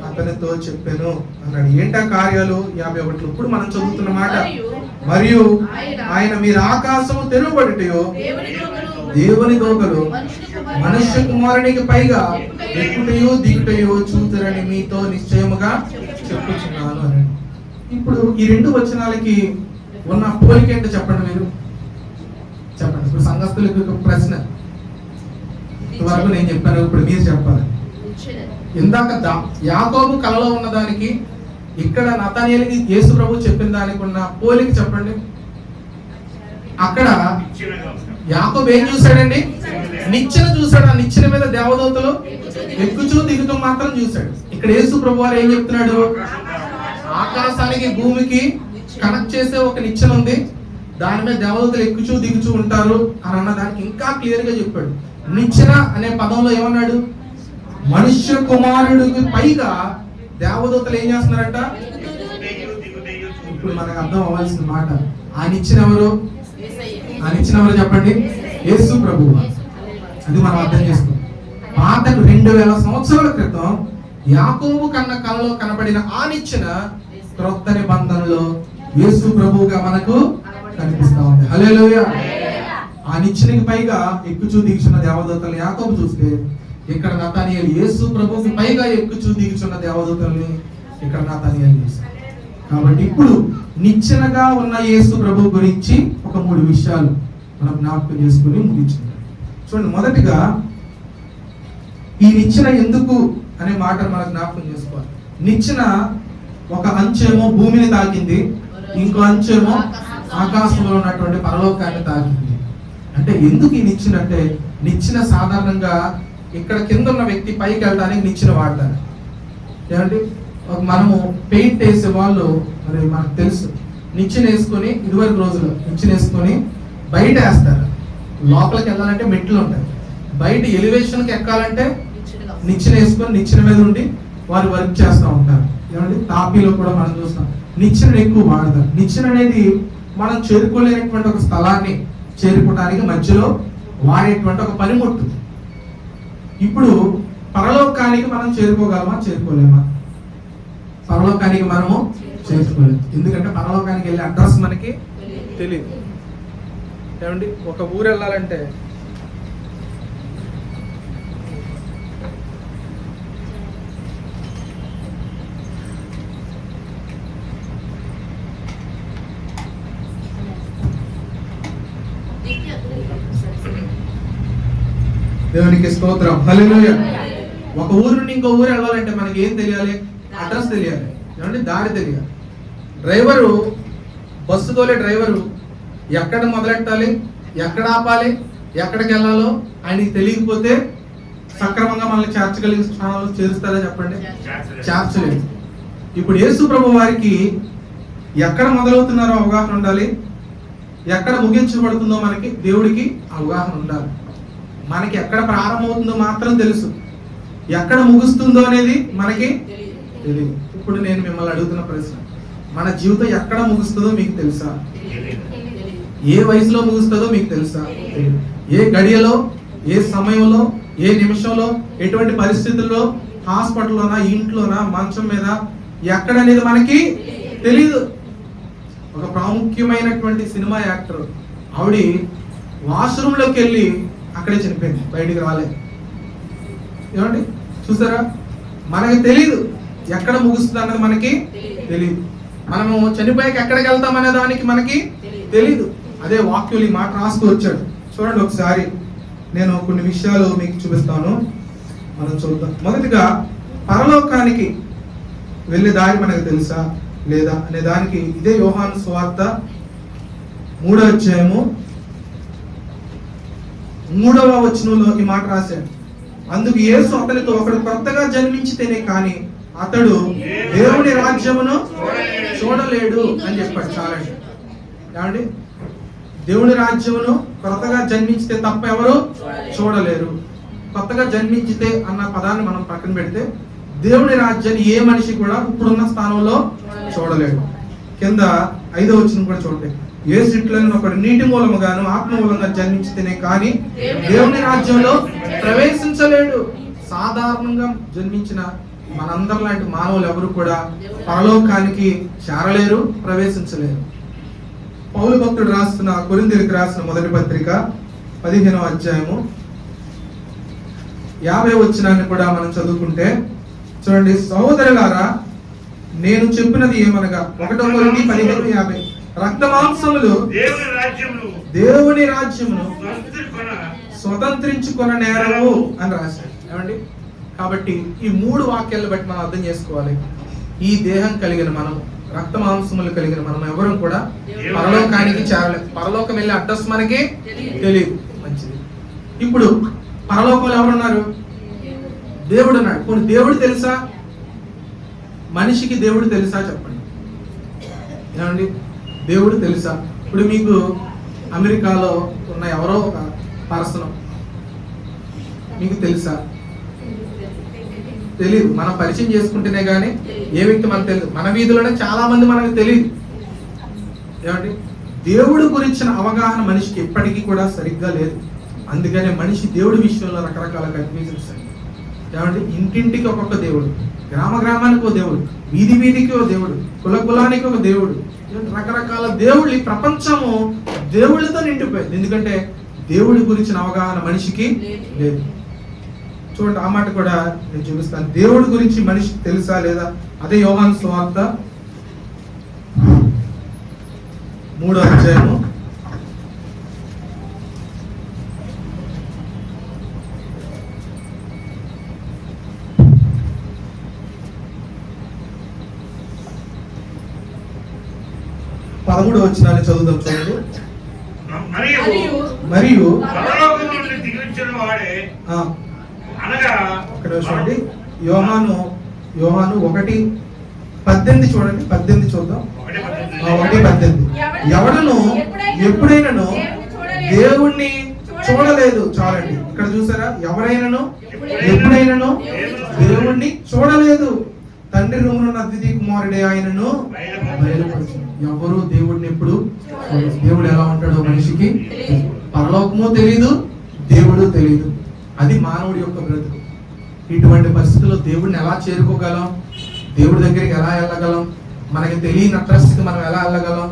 Speaker 1: అతనితో చెప్పాను అన్నాడు. ఏంటా కార్యాలు? 51. ఇప్పుడు మనం చదువుతున్న మాట, మరియు ఆయన మీరు ఆకాశము తెరువబడుటయో దేవుని దోకలు మనుష్య కుమారునికి పైగా ఎక్కుటయో దిగుటయో చూతురని మీతో నిశ్చయముగా చెప్పుచున్నాను అని. ఇప్పుడు ఈ 2 వచనాలకి ఉన్న పోలిక ఏంటో చెప్పండి మీరు, చెప్పండి. ఇప్పుడు సంఘస్థులకు ఒక ప్రశ్న, ఇంతవరకు నేను చెప్పాను, ఇప్పుడు మీరు చెప్పాలి. ఇందాక యాకోబు కలలో ఉన్నదానికి ఇక్కడ నతానియేలుకి యేసు ప్రభువు చెప్పిన దానికి ఉన్న పోలిక చెప్పండి. అక్కడ యాకోబు ఏం చూశాడండి? నిచ్చెన చూశాడు. ఆ నిచ్చెన మీద దేవదూతలు ఎక్కుచూ దిగుతూ మాత్రం చూశాడు. ఇక్కడ యేసు ప్రభు వారు ఏం చెప్తున్నాడు? ఆకాశానికి భూమికి కనెక్ట్ చేసే ఒక నిచ్చెన ఉంది, దాని మీద దేవదూతలు ఎక్కుచూ దిగుచూ ఉంటారు అని అన్న దానికి ఇంకా క్లియర్ గా చెప్పాడు. నిచ్చెన అనే పదంలో ఏమన్నాడు? మనుష్య కుమారుడికి పైగా దేవదూతలు ఏం చేస్తున్నారంట? ఇప్పుడు మనకు అర్థం అవ్వాల్సిన మాట, ఆ నిచ్చెన ఎవరు? ఆ నిచ్చెన ఎవరు చెప్పండి? యేసు ప్రభువు. అది మనం అర్థం చేసుకో. పాత 2000 సంవత్సరాల క్రితం యాకోబు కన్న కలలో కనబడిన ఆ నిచ్చెన క్రొత్త నిబంధనలో యేసు ప్రభువుగా మనకు కనిపిస్తా ఉంది. హల్లెలూయా. ఆ నిచ్చెనకి పైగా ఎక్కుచూ దిగుచున్న దేవదూతల్ని యాకోబు చూస్తే, ఇక్కడ నతానియేలు యేసు ప్రభువుకి పైగా ఎక్కుచూ దిగుచున్న దేవదూతల్ని ఇక్కడ నతానియేలు చూశాడు. కాబట్టి ఇప్పుడు నిచ్చెనగా ఉన్న యేసు ప్రభు గురించి ఒక 3 విషయాలు మనం జ్ఞాపకం చేసుకుని ముగించుకుందాం. చూడండి, మొదటిగా ఈ నిచ్చెన ఎందుకు అనే మాట మనం జ్ఞాపకం చేసుకోవాలి. నిచ్చెన ఒక అంచేమో భూమిని తాకింది, ఇంకో అంచేమో ఆకాశంలో ఉన్నటువంటి పరలోకాన్ని తాకింది. అంటే ఎందుకు ఈ నిచ్చెన అంటే, నిచ్చెన సాధారణంగా ఇక్కడ కింద ఉన్న వ్యక్తి పైకి వెళ్ళడానికి నిచ్చెన వాడతారు. ఏమంటే మనము పెయింట్ వేసే వాళ్ళు మరి మనకు తెలుసు, నిచ్చెన వేసుకొని ఇదివరకు రోజులు నిచ్చెన వేసుకొని బయట వేస్తారు. లోపలికి వెళ్ళాలంటే మెట్లు ఉంటాయి, బయట ఎలివేషన్కి ఎక్కాలంటే నిచ్చెన వేసుకొని నిచ్చెన మీద ఉండి వారు వర్క్ చేస్తూ ఉంటారు. ఏమంటే తాపీలో కూడా మనం చూస్తాం నిచ్చెన ఎక్కువ వాడతారు. నిచ్చెన అనేది మనం చేరుకోలేనటువంటి ఒక స్థలాన్ని చేరుకోవడానికి మధ్యలో వాడేటువంటి ఒక పనిముట్టు. ఇప్పుడు పరలోకానికి మనం చేరుకోగలమా? చేరుకోలేమా? పరలోకానికి మనము చేరుకోలేము. ఎందుకంటే పరలోకానికి వెళ్ళే అడ్రస్ మనకి తెలియదు. ఏమండి, ఒక ఊరు వెళ్ళాలంటే దేవునికి స్తోత్రం. హల్లెలూయా. ఒక ఊరు నుండి ఇంకో ఊరు వెళ్ళాలంటే మనకి ఏం తెలియాలి? అడ్రస్ తెలియాలి, ఏమంటే దారి తెలియాలి. డ్రైవరు, బస్సు తోలే డ్రైవరు ఎక్కడ మొదలెట్టాలి, ఎక్కడ ఆపాలి, ఎక్కడికి వెళ్ళాలో ఆయనకి తెలియకపోతే సక్రమంగా మనల్ని చేర్చగలిగే స్థానంలో చేరుస్తారా చెప్పండి? చేర్చలేదు. ఇప్పుడు యేసు ప్రభు వారికి ఎక్కడ మొదలవుతున్నారో అవగాహన ఉండాలి, ఎక్కడ ముగించబడుతుందో మనకి దేవుడికి అవగాహన ఉండాలి. మనకి ఎక్కడ ప్రారంభమవుతుందో మాత్రం తెలుసు, ఎక్కడ ముగుస్తుందో అనేది మనకి తెలియదు. ఇప్పుడు నేను మిమ్మల్ని అడుగుతున్న ప్రశ్న, మన జీవితం ఎక్కడ ముగుస్తుందో మీకు తెలుసా? ఏ వయసులో ముగుస్తుందో మీకు తెలుసా? ఏ గడియలో, ఏ సమయంలో, ఏ నిమిషంలో, ఎటువంటి పరిస్థితుల్లో, హాస్పిటల్లోనా, ఇంట్లోనా, మంచం మీద, ఎక్కడనేది మనకి తెలీదు. ఒక ప్రాముఖ్యమైనటువంటి సినిమా యాక్టర్ ఆవిడ వాష్రూమ్లోకి వెళ్ళి అక్కడే చనిపోయింది, బయటికి రాలేదు. ఏమండి చూసారా? మనకి తెలీదు ఎక్కడ ముగుస్తుంది అన్నది, మనకి తెలీదు. మనము చనిపోయాక ఎక్కడికి వెళ్తామనే దానికి మనకి తెలీదు. అదే వాక్యులు ఈ మాట రాస్తూ వచ్చాడు. చూడండి ఒకసారి, నేను కొన్ని విషయాలు మీకు చూపిస్తాను, మనం చూద్దాం. మొదటిగా, పరలోకానికి వెళ్ళే దారి మనకు తెలుసా లేదా అనే దానికి ఇదే యోహాను సువార్త 3వ అధ్యాయము 3వ వచనంలో ఈ మాట రాశాడు. అందుకు యేసు అతనితో, ఒకడు కొత్తగా జన్మించితేనే కానీ అతడు దేవుని రాజ్యమును చూడలేడు అని చెప్పాడు. చాలండి. ఏమండి? దేవుని రాజ్యమును కొత్తగా జన్మించితే తప్ప ఎవరు చూడలేరు. కొత్తగా జన్మించితే అన్న పదాన్ని మనం పక్కన పెడితే, దేవుని రాజ్యాన్ని ఏ మనిషి కూడా ఇప్పుడున్న స్థానంలో చూడలేడు. కింద 5వ వచనం కూడా చూడండి. యేసు ఇట్లని ఒకడు నీటి మూలముగాను ఆత్మ మూలంగా జన్మించితేనే కానీ దేవుని రాజ్యంలో ప్రవేశించలేడు. సాధారణంగా జన్మించిన మనందరి లాంటి మానవులు ఎవరు కూడా పరలోకానికి చేరలేరు, ప్రవేశించలేరు. పౌలు భక్తుడు రాస్తున్న కొరింథీయులకు రాసిన మొదటి పత్రిక 15వ అధ్యాయము 50వ వచనాన్ని కూడా మనం చదువుకుంటే చూడండి. సహోదరులారా, నేను చెప్పినది ఏమనగా, 1 కొరింథీ 15:50, రక్త మాంసములు దేవుని రాజ్యమును స్వతంత్రించుకొన నేరము అని రాశారు. ఏమండి? కాబట్టి ఈ 3 వాక్యాలను బట్టి మనం అర్థం చేసుకోవాలి, ఈ దేహం కలిగిన మనం, రక్త మాంసములు కలిగిన మనం ఎవరు కూడా పరలోకానికి చేరలేదు. పరలోకం వెళ్ళే అడ్రస్ మనకి తెలియదు. మంచిది. ఇప్పుడు పరలోకంలో ఎవరున్నారు? దేవుడు ఉన్నాడు. కొన్ని దేవుడు తెలుసా? మనిషికి దేవుడు తెలుసా చెప్పండి? ఏమండి? దేవుడు తెలుసా? ఇప్పుడు మీకు అమెరికాలో ఉన్న ఎవరో ఒక పర్సన్ మీకు తెలుసా? తెలియదు. మనం పరిచయం చేసుకుంటేనే కానీ ఏ వ్యక్తి మనకు తెలియదు. మన వీధిలోనే చాలా మంది మనకు తెలియదు. ఏమండి? దేవుడు గురించిన అవగాహన మనిషికి ఎప్పటికీ కూడా సరిగ్గా లేదు. అందుకనే మనిషి దేవుడి విషయంలో రకరకాల కన్ఫ్యూజన్స్. ఏమండి? ఇంటింటికి ఒక్కొక్క దేవుడు, గ్రామ గ్రామానికి ఒక దేవుడు, వీధి వీధికి ఒక దేవుడు, కుల కులానికి ఒక దేవుడు, రకరకాల దేవుళ్ళు. ఈ ప్రపంచము దేవుళ్ళతో నిండిపోయింది. ఎందుకంటే దేవుడి గురించిన అవగాహన మనిషికి లేదు. చూడండి, ఆ మాట కూడా నేను చూపిస్తాను. దేవుడి గురించి మనిషికి తెలుసా లేదా? అదే యోహాను సువార్త 3వ అధ్యాయము 13వ వచనాన్ని చదువుదాం. చూడండి. మరియు ఇక్కడ చూడండి, యోహాను 1:18 చూడండి. 18 చూద్దాం. 1:18, ఎవడను ఎప్పుడైనాను దేవుణ్ణి చూడలేదు. చాలండి. ఇక్కడ చూసారా? ఎవరైనాను ఎప్పుడైనాను దేవుణ్ణి చూడలేదు. తండ్రి రూమున అతిథి కుమారుడే ఆయనను బయలుపరచు. ఎవరు దేవుడిని ఎప్పుడు దేవుడు ఎలా ఉంటాడో మనిషికి పరలోకము తెలీదు, దేవుడు తెలీదు. అది మానవుడి యొక్క బ్రతుకు. ఇటువంటి పరిస్థితుల్లో దేవుడిని ఎలా చేరుకోగలం? దేవుడి దగ్గరికి ఎలా వెళ్ళగలం? మనకి తెలియని అడ్రస్కి మనం ఎలా వెళ్ళగలం?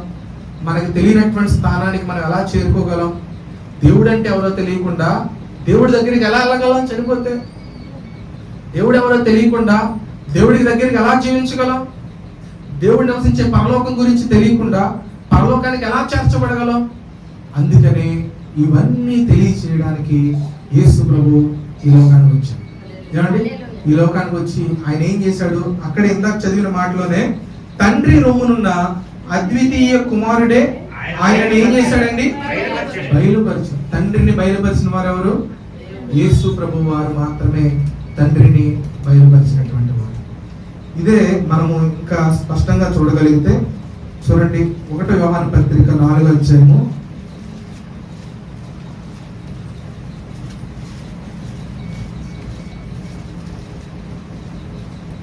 Speaker 1: మనకి తెలియనటువంటి స్థానానికి మనం ఎలా చేరుకోగలం? దేవుడు అంటే ఎవరో తెలియకుండా దేవుడి దగ్గరికి ఎలా వెళ్ళగలం? చనిపోతే దేవుడు ఎవరో తెలియకుండా దేవుడి దగ్గరికి ఎలా జీవించగలం? దేవుడు నివసించే పరలోకం గురించి తెలియకుండా పరలోకానికి ఎలా చేర్చబడగలం? అందుకని ఇవన్నీ తెలియచేయడానికి యేసు ప్రభు ఈ లోకానికి వచ్చాడు. ఏమండి? ఈ లోకానికి వచ్చి ఆయన ఏం చేశాడు? అక్కడ ఇందాక చదివిన మాటలోనే తండ్రి రొమ్మునున్న అద్వితీయ కుమారుడే ఆయన ఏం చేశాడండి? బయలుపరిచి. తండ్రిని బయలుపరిచిన వారు ఎవరు? యేసు ప్రభు వారు మాత్రమే తండ్రిని బయలుపరిచినటువంటి వారు. ఇదే మనము ఇంకా స్పష్టంగా చూడగలిగితే చూడండి, 1 యోహాను పత్రిక 4వ అధ్యాయము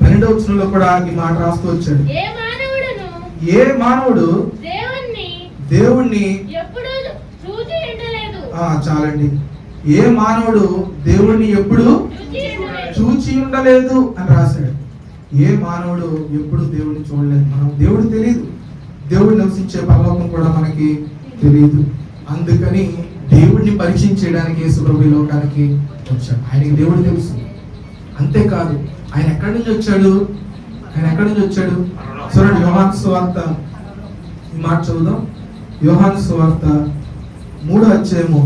Speaker 1: 12వ వచనంలో కూడా ఈ మాట రాస్తూ వచ్చాడు. ఏ మానవుడు దేవుణ్ణి చాలండి. ఏ మానవుడు దేవుణ్ణి ఎప్పుడు చూచి ఉండలేదు అని రాశాడు. ఏ మానవుడు ఎప్పుడు దేవుడిని చూడలేదు. మనం దేవుడు తెలియదు, దేవుడు నివసించే పరలోకం కూడా మనకి తెలియదు. అందుకని దేవుడిని పరిచయం చేయడానికి యేసు ప్రభు ఈ లోకానికి వచ్చాడు. ఆయనకి దేవుడు తెలుసు. అంతేకాదు, ఆయన ఎక్కడి నుంచి వచ్చాడు? చూడండి, యోహాను సువార్త, ఈ మాట చదువుదాం. యోహాను సువార్త 3వ అధ్యాయము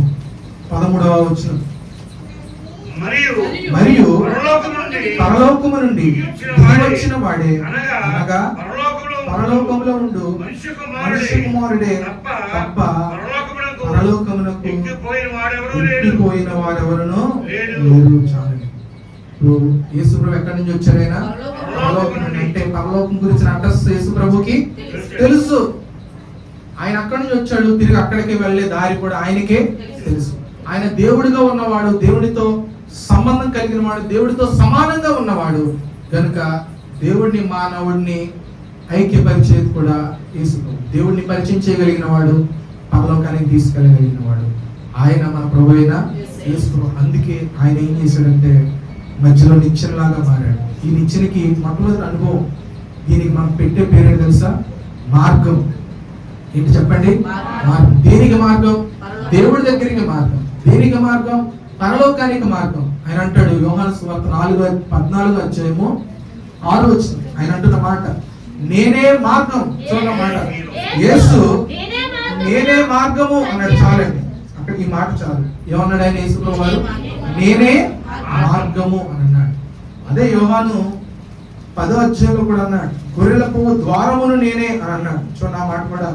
Speaker 1: 13వ వచనం. మరియు పరలోకము నుండి వచ్చిన వాడే, అనగా పరలోకములో ఉండు మనుష్య కుమారుడే తప్ప పరలోకమునకు ఎక్కిపోయిన వారెవరునూ లేరు. చాలండి. ఇప్పుడు యేసు ప్రభు ఎక్కడి నుంచి వచ్చారైనా? పరలోకం నుండి. అంటే పరలోకం గురించిన అడ్రస్ యేసు ప్రభుకి తెలుసు. ఆయన అక్కడి నుంచి వచ్చాడు, తిరిగి అక్కడికి వెళ్ళే దారి కూడా ఆయనకే తెలుసు. ఆయన దేవుడిగా ఉన్నవాడు, దేవుడితో సంబంధం కలిగిన వాడు, దేవుడితో సమానంగా ఉన్నవాడు కనుక దేవుడిని మానవుడిని ఐక్యపరిచేది కూడా యేసు ప్రభు. దేవుడిని పరిచయం చేయగలిగిన వాడు, పరలోకానికి తీసుకెళ్ళగలిగిన వాడు ఆయన మన ప్రభు అయిన యేసు ప్రభు. అందుకే ఆయన ఏం చేశాడంటే మధ్యలో నిచ్చెనలాగా మారాడు. ఈ నిచ్చెనకి మొట్టమొదటి అనుభవం, దీనికి మనం పెట్టే పేరు తెలుసా? మార్గం. ఏంటి చెప్పండి? మార్గం. దేనికి మార్గం? దేవుడి దగ్గరికి మార్గం. దేనికి మార్గం? పరలోకానికి మార్గం. ఆయన అంటాడు యోహాను సువార్త 14వ అధ్యాయము 6వ వచనం. ఆయన అంటున్న మాట, నేనే మార్గం. చూడండి మాట, యేసు నేనే మార్గము అన్నాడు. చాలండి, అక్కడ ఈ మాట చాలు. ఏమన్నాడు ఆయన? యేసు ప్రభు వారు నేనే మార్గము అని అన్నాడు. అదే యోహాను 10వ అధ్యాయంలో కూడా అన్నాడు, గొర్రెలకు ద్వారమును నేనే అని అన్నాడు. చూడండి ఆ మాట కూడా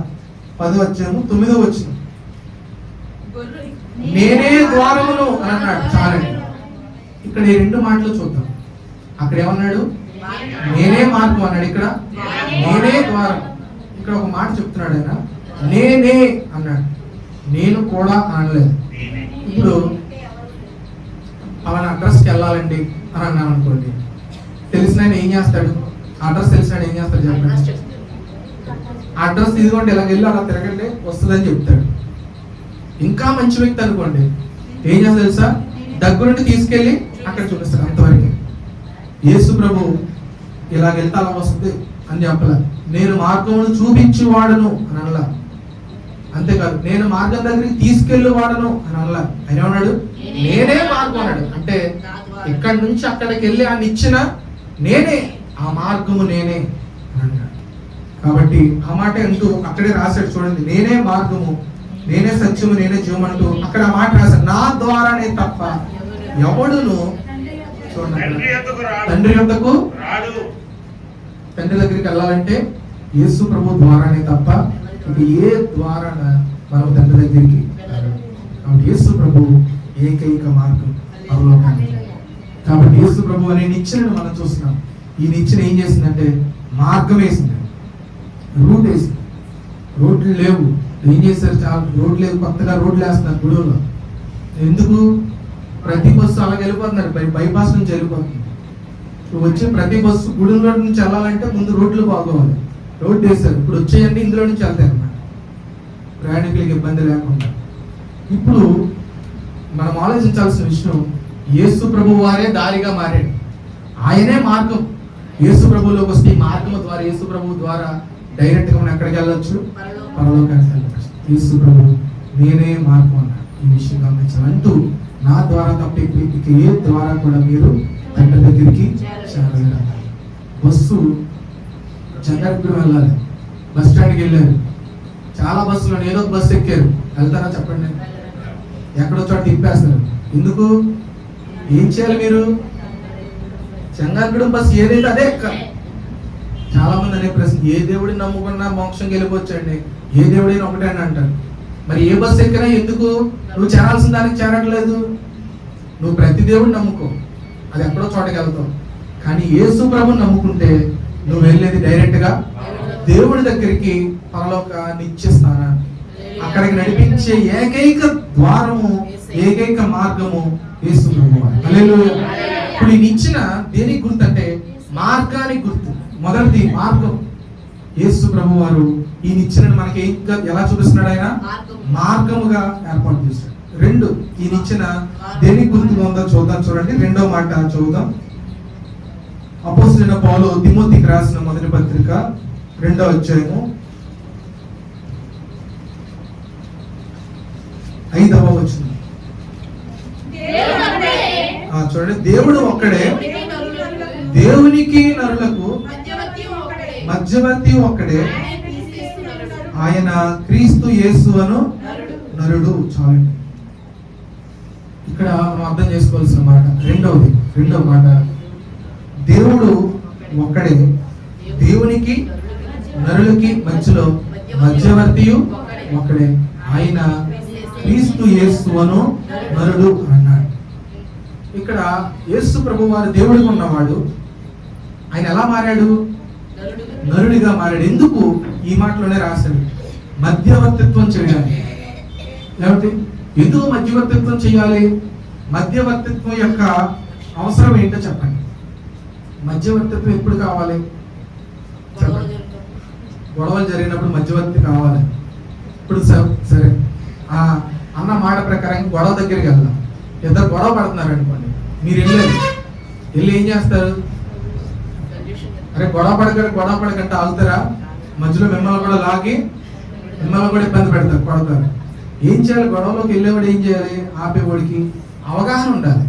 Speaker 1: 10వ అధ్యాయము 9వ వచనం. నేనే ద్వారమును అని అన్నాడు. చాలండి, ఇక్కడ ఈ 2 మాటలు చూద్దాం. అక్కడ ఏమన్నాడు? నేనే మార్గం అన్నాడు. ఇక్కడ నేనే ద్వారం. ఇక్కడ ఒక మాట చెప్తున్నాడు ఆయన, నేనే అన్నాడు. నేను కూడా అనలేదు. ఇప్పుడు అవన్న అడ్రస్కి వెళ్ళాలండి అని అన్నాను అనుకోండి, తెలిసిన ఆయన ఏం చేస్తాడు? అడ్రస్ తెలిసిన ఆయన ఏం చేస్తాడు చెప్పండి? అడ్రస్ ఇదిగోండి, ఇలా వెళ్ళి అలా తిరగండి వస్తుందని చెప్తాడు. ఇంకా మంచి వ్యక్తి అనుకోండి, ఏం చేస్తాడు తెలుసా? దగ్గరుండి తీసుకెళ్ళి అక్కడ చూపిస్తాడు. అంతవరకు. యేసు ప్రభు ఇలా వెళ్తే అలా వస్తుంది అని చెప్పలే. నేను మార్గమును చూపించేవాడను అని అనలా. అంతేకాదు, నేను మార్గం దగ్గరికి తీసుకెళ్ళి వాడను అని అనలా. ఆయన ఏమన్నాడు? నేనే మార్గం అన్నాడు. అంటే ఇక్కడి నుంచి అక్కడికి వెళ్ళి ఆయన ఇచ్చిన నేనే, ఆ మార్గము నేనే అని అన్నాడు. కాబట్టి ఆ మాట అంటూ అక్కడే రాశాడు. చూడండి, నేనే మార్గము, నేనే సత్యము, నేనే జీవం అంటూ అక్కడ ఆ మాట రాశాడు. నా ద్వారానే తప్ప ఎవడును తండ్రి యొద్దకు తండ్రి దగ్గరికి వెళ్ళాలంటే యేసు ప్రభు ద్వారానే తప్ప ఇక ఏ ద్వారా మనం తండ్రి దగ్గరికి. కాబట్టి యేసు ప్రభు ఏకైక మార్గం పరలోకానికి. కాబట్టి యేసు ప్రభు అనే నిచ్చెనను మనం చూస్తున్నాం. ఈ నిచ్చెన ఏం చేసిందంటే మార్గం వేసింది, రూట్ వేసింది. రోడ్లు లేవు, ఏం చేశారు? చాలా రోడ్లు లేవు, కొత్తగా రోడ్లు వేస్తున్నారు గుడిలో. ఎందుకు? ప్రతి బస్సు అలాగే వెళ్ళిపోతున్నారు, బైపాస్ నుంచి వెళ్ళిపోతుంది. వచ్చే ప్రతి బస్సు గుడిలో నుంచి వెళ్ళాలంటే ముందు రోడ్లు బాగోవాలి, రోడ్డు వేశారు. ఇప్పుడు వచ్చేయండి ఇందులో నుంచి వెళ్తాయి అన్నమాట, ప్రయాణికులకు ఇబ్బంది లేకుండా. ఇప్పుడు మనం ఆలోచించాల్సిన విషయం, యేసు ప్రభు వారే దారిగా మారాడు, ఆయనే మార్గం. యేసు ప్రభువులోకి వస్తే ఈ మార్గం ద్వారా, యేసు ప్రభువు ద్వారా డైరెక్ట్గా మనం ఎక్కడికి వెళ్ళొచ్చు? పరలోకానికి వెళ్ళొచ్చు. యేసు ప్రభు నేనే మార్గం అన్నాడు. ఈ విషయం గమనించాలి. అంటూ నా ద్వారా తప్ప ఇక ఏ ద్వారా కూడా మీరు తండ్రి దగ్గరికి చేరలేరు. బస్సు జంగారెడ్డి వెళ్ళాలి, బస్ స్టాండ్కి వెళ్ళారు. చాలా బస్సులో ఏదో బస్సు ఎక్కారు, వెళ్తారా చెప్పండి? ఎక్కడో చోట తిప్పేస్తారు. ఎందుకు? ఏం చేయాలి మీరు? చెంగార్గూడెం బస్సు ఏదైతే అదే ఎక్కాలి. చాలా మంది అనే ప్రశ్న, ఏ దేవుడిని నమ్ముకున్నా మోక్షంకి వెళ్ళిపోవచ్చండి, ఏ దేవుడైనా ఒకటే అని అంటారు. మరి ఏ బస్సు ఎక్కినా ఎందుకు నువ్వు చేరాల్సిన దానికి చేరట్లేదు? నువ్వు ప్రతి దేవుడిని నమ్ముకో, అది ఎక్కడో చోటకి వెళ్తావు. కానీ యేసు ప్రభుని నమ్ముకుంటే నువ్వు వెళ్ళేది డైరెక్ట్ గా దేవుడి దగ్గరికి, పరలోక నిత్య స్థానానికి. అక్కడికి నడిపించే ఏకైక ద్వారము, ఏకైక మార్గము యేసు ప్రభువు. హల్లెలూయా. ఇప్పుడు ఈ నిచ్చెన దేనికి గుర్తు అంటే మార్గానికి గుర్తు. మొదటిది మార్గం. యేసు ప్రభు వారు ఈ నిచ్చెనను మనకి ఎలా చూపిస్తున్నాడు? ఆయన మార్గముగా ఏర్పాటు చేశాడు. రెండు, ఈ నిచ్చెన దేనికి గుర్తుగా ఉందో చూద్దాం. చూడండి, రెండో మాట చూద్దాం. అపోస్తలుడైన పౌలు తిమోతికి రాసిన మొదటి పత్రిక 2వ అధ్యాయము 5వ వచనం. చూడండి, దేవుడు ఒక్కడే, దేవునికి నరులకు మధ్యవర్తి ఒక్కడే, ఆయన క్రీస్తు యేసు అను నరుడు. చాలండి. ఇక్కడ మనం అర్థం చేసుకోవాల్సిన మాట రెండవ మాట, దేవుడు ఒక్కడే, దేవునికి నరులకి మధ్యలో మధ్యవర్తి ఒక్కడే, ఆయన క్రీస్తు యేసు అను నరుడు అన్నాడు. ఇక్కడ యేసు ప్రభు వారు దేవుడిగా ఉన్నవాడు, ఆయన ఎలా మారాడు? నరుడిగా మారాడు. ఎందుకు? ఈ మాటలోనే రాశాడు, మధ్యవర్తిత్వం చేయాలి. ఏమిటి? ఎందుకు మధ్యవర్తిత్వం చేయాలి? మధ్యవర్తిత్వం యొక్క అవసరం ఏంటో చెప్పండి. మధ్యవర్తిత్వం ఎప్పుడు కావాలి? గొడవలు జరిగినప్పుడు మధ్యవర్తి కావాలి. ఇప్పుడు సరే, అన్న మాట ప్రకారం గొడవ దగ్గరికి వెళ్దాం. ఇద్దరు గొడవ పడుతున్నారు అనుకోండి, మీరు వెళ్ళి ఏం చేస్తారు? అరే గొడవ పడకంటే ఆగుతారా? మధ్యలో మిమ్మల్ని కూడా లాగి మిమ్మల్ని కూడా ఇబ్బంది పెడతారు, కొడతారు. ఏం చేయాలి? గొడవలోకి వెళ్ళేవాడు ఏం చేయాలి? ఆపేవాడికి అవగాహన ఉండాలి.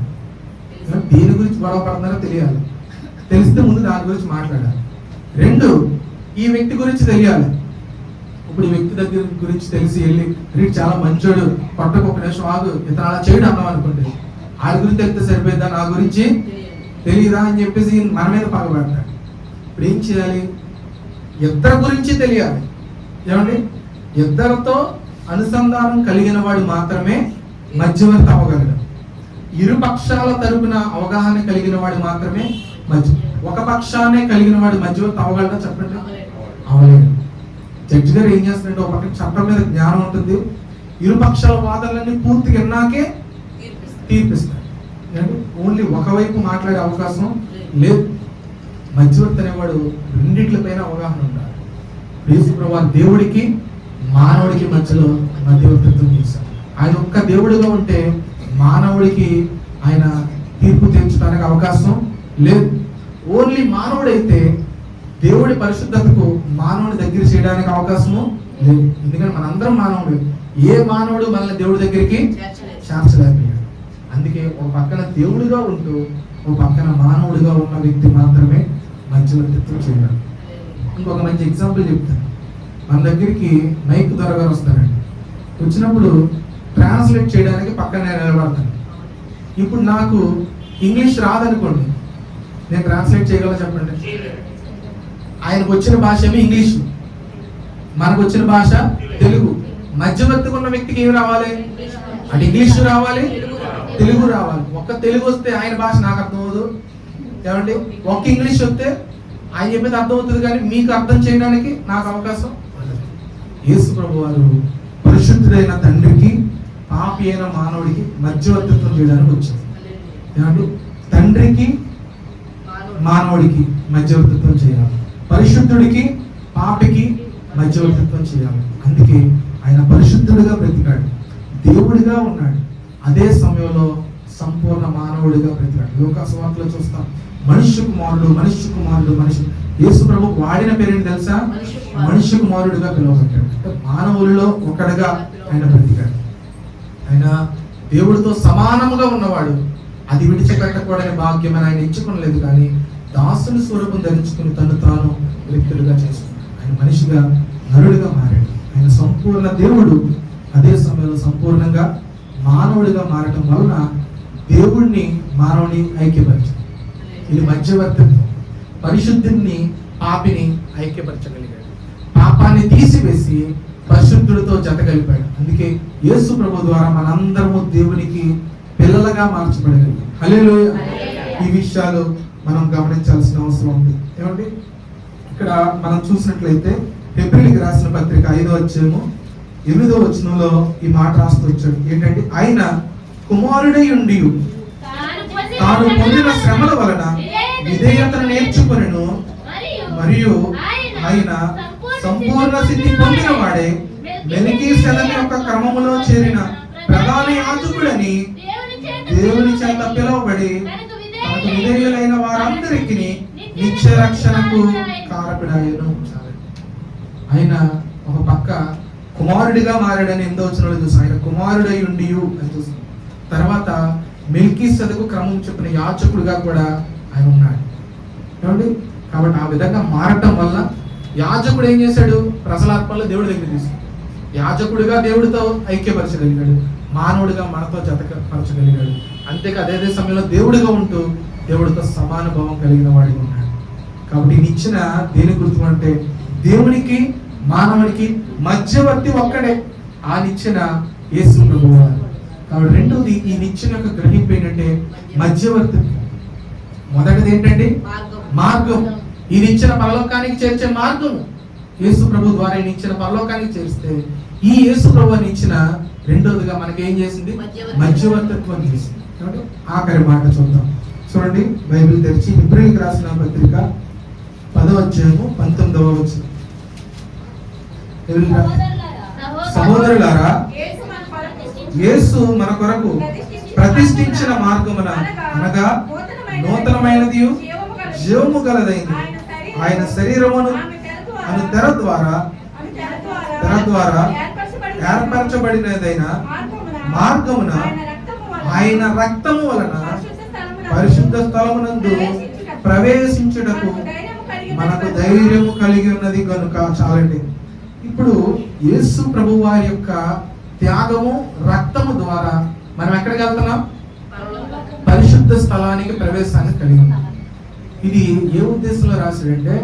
Speaker 1: దేని గురించి గొడవ పడుతున్నారో తెలియాలి. తెలిస్తే ముందు దాని గురించి మాట్లాడాలి. రెండు, ఈ వ్యక్తి గురించి తెలియాలి. ఇప్పుడు ఈ వ్యక్తి దగ్గర గురించి తెలిసి వెళ్ళి వీడు చాలా మంచోడు, పట్టకు ఒక నిమిషం ఆగు, ఇతను అలా చేయడం అన్నాం అనుకోండి, ఆడి గురించి తెలిస్తే సరిపోద్దా, నా గురించి తెలియదా అని చెప్పేసి మన మీద పగబడతాడు. ఇప్పుడు ఏం చేయాలి? ఇద్దరి గురించి తెలియాలి. ఏమండి? ఇద్దరితో అనుసంధానం కలిగిన వాడు మాత్రమే మధ్యవర్తి అవ్వగలడు. ఇరు పక్షాల తరపున అవగాహన కలిగిన వాడు మాత్రమే ఒక పక్షాన్నే కలిగిన వాడు మధ్యవర్తి అవ్వగలడా? చెప్పండి, అవలేడు. జడ్జి గారు ఏం చేస్తున్నారంటే, ఒక పక్క చట్టం మీద జ్ఞానం ఉంటుంది, ఇరు పక్షాల వాదనలన్నీ పూర్తిగా విన్నాకే తీర్పిస్తారు. ఓన్లీ ఒకవైపు మాట్లాడే అవకాశం లేదు. మధ్యవర్తి అనేవాడు రెండిట్లపైన అవగాహన ఉండాలి. యేసుప్రభువు దేవుడికి మానవుడికి మధ్యలో మధ్యవర్తిత్వం చేశారు. ఆయన ఒక్క దేవుడిగా ఉంటే మానవుడికి ఆయన తీర్పు తీర్చడానికి అవకాశం లేదు. ఓన్లీ మానవుడైతే దేవుడి పరిశుద్ధతకు మానవుని దగ్గర చేయడానికి అవకాశము లేదు. ఎందుకంటే మనందరం మానవుడు. ఏ మానవుడు మనల్ని దేవుడి దగ్గరికి చేర్చలేకపోయాడు. అందుకే ఒక పక్కన దేవుడిగా ఉంటూ ఒక పక్కన మానవుడిగా ఉన్న వ్యక్తి మాత్రమే మధ్యవర్తిత్వం చేయాలి. ఇంకొక మంచి ఎగ్జాంపుల్ చెప్తాను. మన దగ్గరికి మైక్ త్వరగా వస్తారండి. వచ్చినప్పుడు ట్రాన్స్లేట్ చేయడానికి పక్కన నేను నిలబడతాను. ఇప్పుడు నాకు ఇంగ్లీష్ రాదనుకోండి, నేను ట్రాన్స్లేట్ చేయగల చెప్పండి. ఆయనకు వచ్చిన భాష ఏమి ఇంగ్లీషు, మనకు వచ్చిన భాష తెలుగు. మధ్యవర్తిగా ఉన్న వ్యక్తికి ఏమి రావాలి? అటు ఇంగ్లీషు రావాలి, తెలుగు రావాలి. ఒక్క తెలుగు వస్తే ఆయన భాష నాకు అర్థం అవ్వదు. ఏమండి? ఒక్క ఇంగ్లీష్ వస్తే ఆయన చెప్పేది అర్థం అవుతుంది, కానీ మీకు అర్థం చేయడానికి నాకు అవకాశం. యేసు ప్రభు వారు పరిశుద్ధుడైన తండ్రికి పాపి అయిన మానవుడికి మధ్యవర్తిత్వం చేయడానికి వచ్చారు. ఏమండి? తండ్రికి మానవుడికి మధ్యవర్తిత్వం చేయాలి, పరిశుద్ధుడికి పాపికి మధ్యవర్తిత్వం చేయాలి. అందుకే ఆయన పరిశుద్ధుడిగా బ్రతికాడు, దేవుడిగా ఉన్నాడు, అదే సమయంలో సంపూర్ణ మానవుడిగా బ్రతికాడు. లోక సువార్తలో చూస్తాం, మనుష్య కుమారుడు. యేసు ప్రభు వాడిన పేరేంటి తెలుసా? మనుష్య కుమారుడిగా పిలువబడ్డాడు. మానవుల్లో ఒకడుగా ఆయన బ్రతికాడు. ఆయన దేవుడితో సమానముగా ఉన్నవాడు. అది విడిచిపెట్టకూడని భాగ్యం ఆయన ఎంచుకోలేదు, కానీ దాసుని స్వరూపం ధరించుకుని తను తాను వ్యక్తులుగా చేసుకున్నాడు. ఆయన మనిషిగా నరుడిగా మారాడు. ఆయన సంపూర్ణ దేవుడు, అదే సమయంలో సంపూర్ణంగా మానవుడిగా మారటం వలన దేవుడిని మానవుని ఐక్యపరిచాడు. ఇది మధ్యవర్తిత్వం. పరిశుద్ధుని పాపిని ఐక్యపరచగలిగాడు, పాపాన్ని తీసివేసి పరిశుద్ధుడితో జతగలిపాడు. అందుకే యేసు ప్రభు ద్వారా మనందరము దేవునికి పిల్లలుగా మార్చబడగలిగాం. హల్లెలూయా. ఈ విషయాలు మనం గమనించాల్సిన అవసరం ఉంది. ఏమండి, ఇక్కడ మనం చూసినట్లయితే హెబ్రీయులకు రాసిన పత్రిక 5వ అధ్యాయము 8వ వచనంలో ఈ మాట రాస్తూ వచ్చాడు. ఏంటంటే, ఆయన కుమారుడై ఉండి తాను పొందిన శ్రమల వలన విధేయతను నేర్చుకొనెను, మరియు ఆయన సంపూర్ణ సిద్ధి పొందిన వాడే మెల్కీసెదెకు యొక్క క్రమములో చేరిన ప్రధాన యాజకుడని దేవుని చేత పిలువబడి తనకు విధేయులైన వారందరికీ నిత్య రక్షణకు కారకుడాయను. ఆయన ఒక పక్క కుమారుడిగా మారాడని 8వ వచనంలో చూసాం. ఆయన కుమారుడై ఉండి అని చూసాం. తర్వాత మెల్కీసెదెకు క్రమం చెప్పిన యాజకుడిగా కూడా ఆయన ఉన్నాడు. ఏమండి, కాబట్టి ఆ విధంగా మారటం వల్ల యాజకుడు ఏం చేశాడు? ప్రజలాత్మలో దేవుడి దగ్గర తీసుకు యాజకుడిగా దేవుడితో ఐక్యపరచగలిగాడు, మానవుడిగా మనతో జతపరచగలిగాడు. అంతేకాదు అదే సమయంలో దేవుడిగా ఉంటూ దేవుడితో సమానుభావం కలిగిన వాడిగా ఉన్నాడు. కాబట్టి నిచ్చిన దేని గుర్తు అంటే దేవునికి మానవునికి మధ్యవర్తి ఒక్కడే, ఆ నిచ్చిన యేసు ప్రభువు. కాబట్టి రెండోది, ఈ నిచ్చిన యొక్క గ్రహింపు ఏంటంటే మధ్యవర్తిత్వం. మొదటిది ఏంటంటే మార్గం. ఈ నిచ్చిన పరలోకానికి చేర్చే మార్గం యేసు ప్రభు ద్వారా ఈ నిచ్చిన పరలోకానికి చేరిస్తే, ఈ యేసు ప్రభు నిచ్చిన రెండోదిగా మనకి ఏం చేసింది? మధ్యవర్తిత్వం చేసింది. కాబట్టి ఆఖరి మాట చూద్దాం. చూడండి, బైబిల్ తెరిచి హెబ్రీయులకు రాసిన పత్రిక 10వ అధ్యాయము 19వ వచనం. సహోదరులారా, యేసు మన కొరకు ప్రతిష్ఠించిన మార్గమున అనగా నూతనమైనది జీవము గలదైంది ఆయన శరీరమును అను తెర ద్వారా ఏర్పరచబడినదైన మార్గమున ఆయన రక్తము వలన పరిశుద్ధ స్థలమునందు ప్రవేశించుటకు మనకు ధైర్యము కలిగి ఉన్నది కనుక. చాలండి. ఇప్పుడు యేసు ప్రభు వారి యొక్క త్యాగము రక్తము ద్వారా మనం ఎక్కడికి వెళ్తున్నాం? పరిశుద్ధ స్థలానికి ప్రవేశాన్ని కలిగి ఉన్నాం. ఇది ఏ ఉద్దేశంలో రాశాడంటే,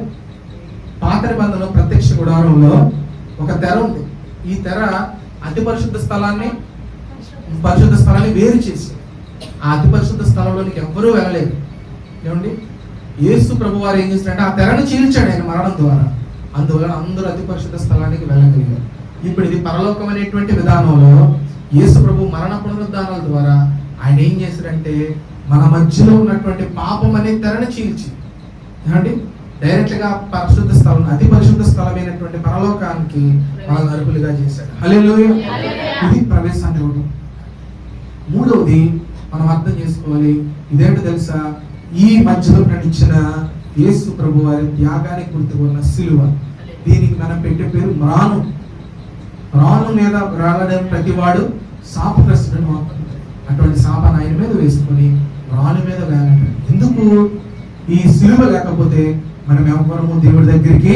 Speaker 1: పాత నిబంధనలో ప్రత్యక్ష గుడారంలో ఒక తెర ఉంది. ఈ తెర అతి పరిశుద్ధ స్థలాన్ని వేరు చేసి ఆ అతి పరిశుద్ధ స్థలంలోనికి ఎవ్వరూ వెళ్ళలేదు. ఏమండి, యేసు ప్రభు వారు ఏం చేశారంటే ఆ తెరను చీల్చాడు ఆయన మరణం ద్వారా. అందువలన అందరూ అతి పరిశుద్ధ స్థలానికి వెళ్ళగలిగారు. ఇప్పుడు ఇది పరలోకం అనేటువంటి విధానంలో యేసు ప్రభు మరణ పునరుద్ధానాల ద్వారా ఆయన ఏం చేశారంటే మన మధ్యలో ఉన్నటువంటి పాపం అనే తెరను చీల్చి, ఏమండి, డైరెక్ట్ గా పరిశుద్ధ స్థలం, అతి పరిశుద్ధ స్థలమైనటువంటి పరలోకానికి వాళ్ళ అర్హులుగా చేశాడు. హల్లెలూయా. ఇది ప్రవేశాన్ని ఇవ్వడం. మూడవది మనం అర్థం చేసుకోవాలి. ఇదేంటో తెలుసా? ఈ మధ్యలో నడిచిన యేసు ప్రభు వారి త్యాగానికి గుర్తు ఉన్న సిలువ. దీనికి మనం పెట్టే పేరు మ్రాను. మ్రాను మీద రాలడం ప్రతివాడు శాపగ్రస్తుడని వాడుతుంది. అటువంటి శాపాన్ని ఆయన మీద వేసుకొని మ్రాను మీద వేయాలంటాడు. ఎందుకు? ఈ సిలువ లేకపోతే మనం ఎవ్వరము దేవుడి దగ్గరికి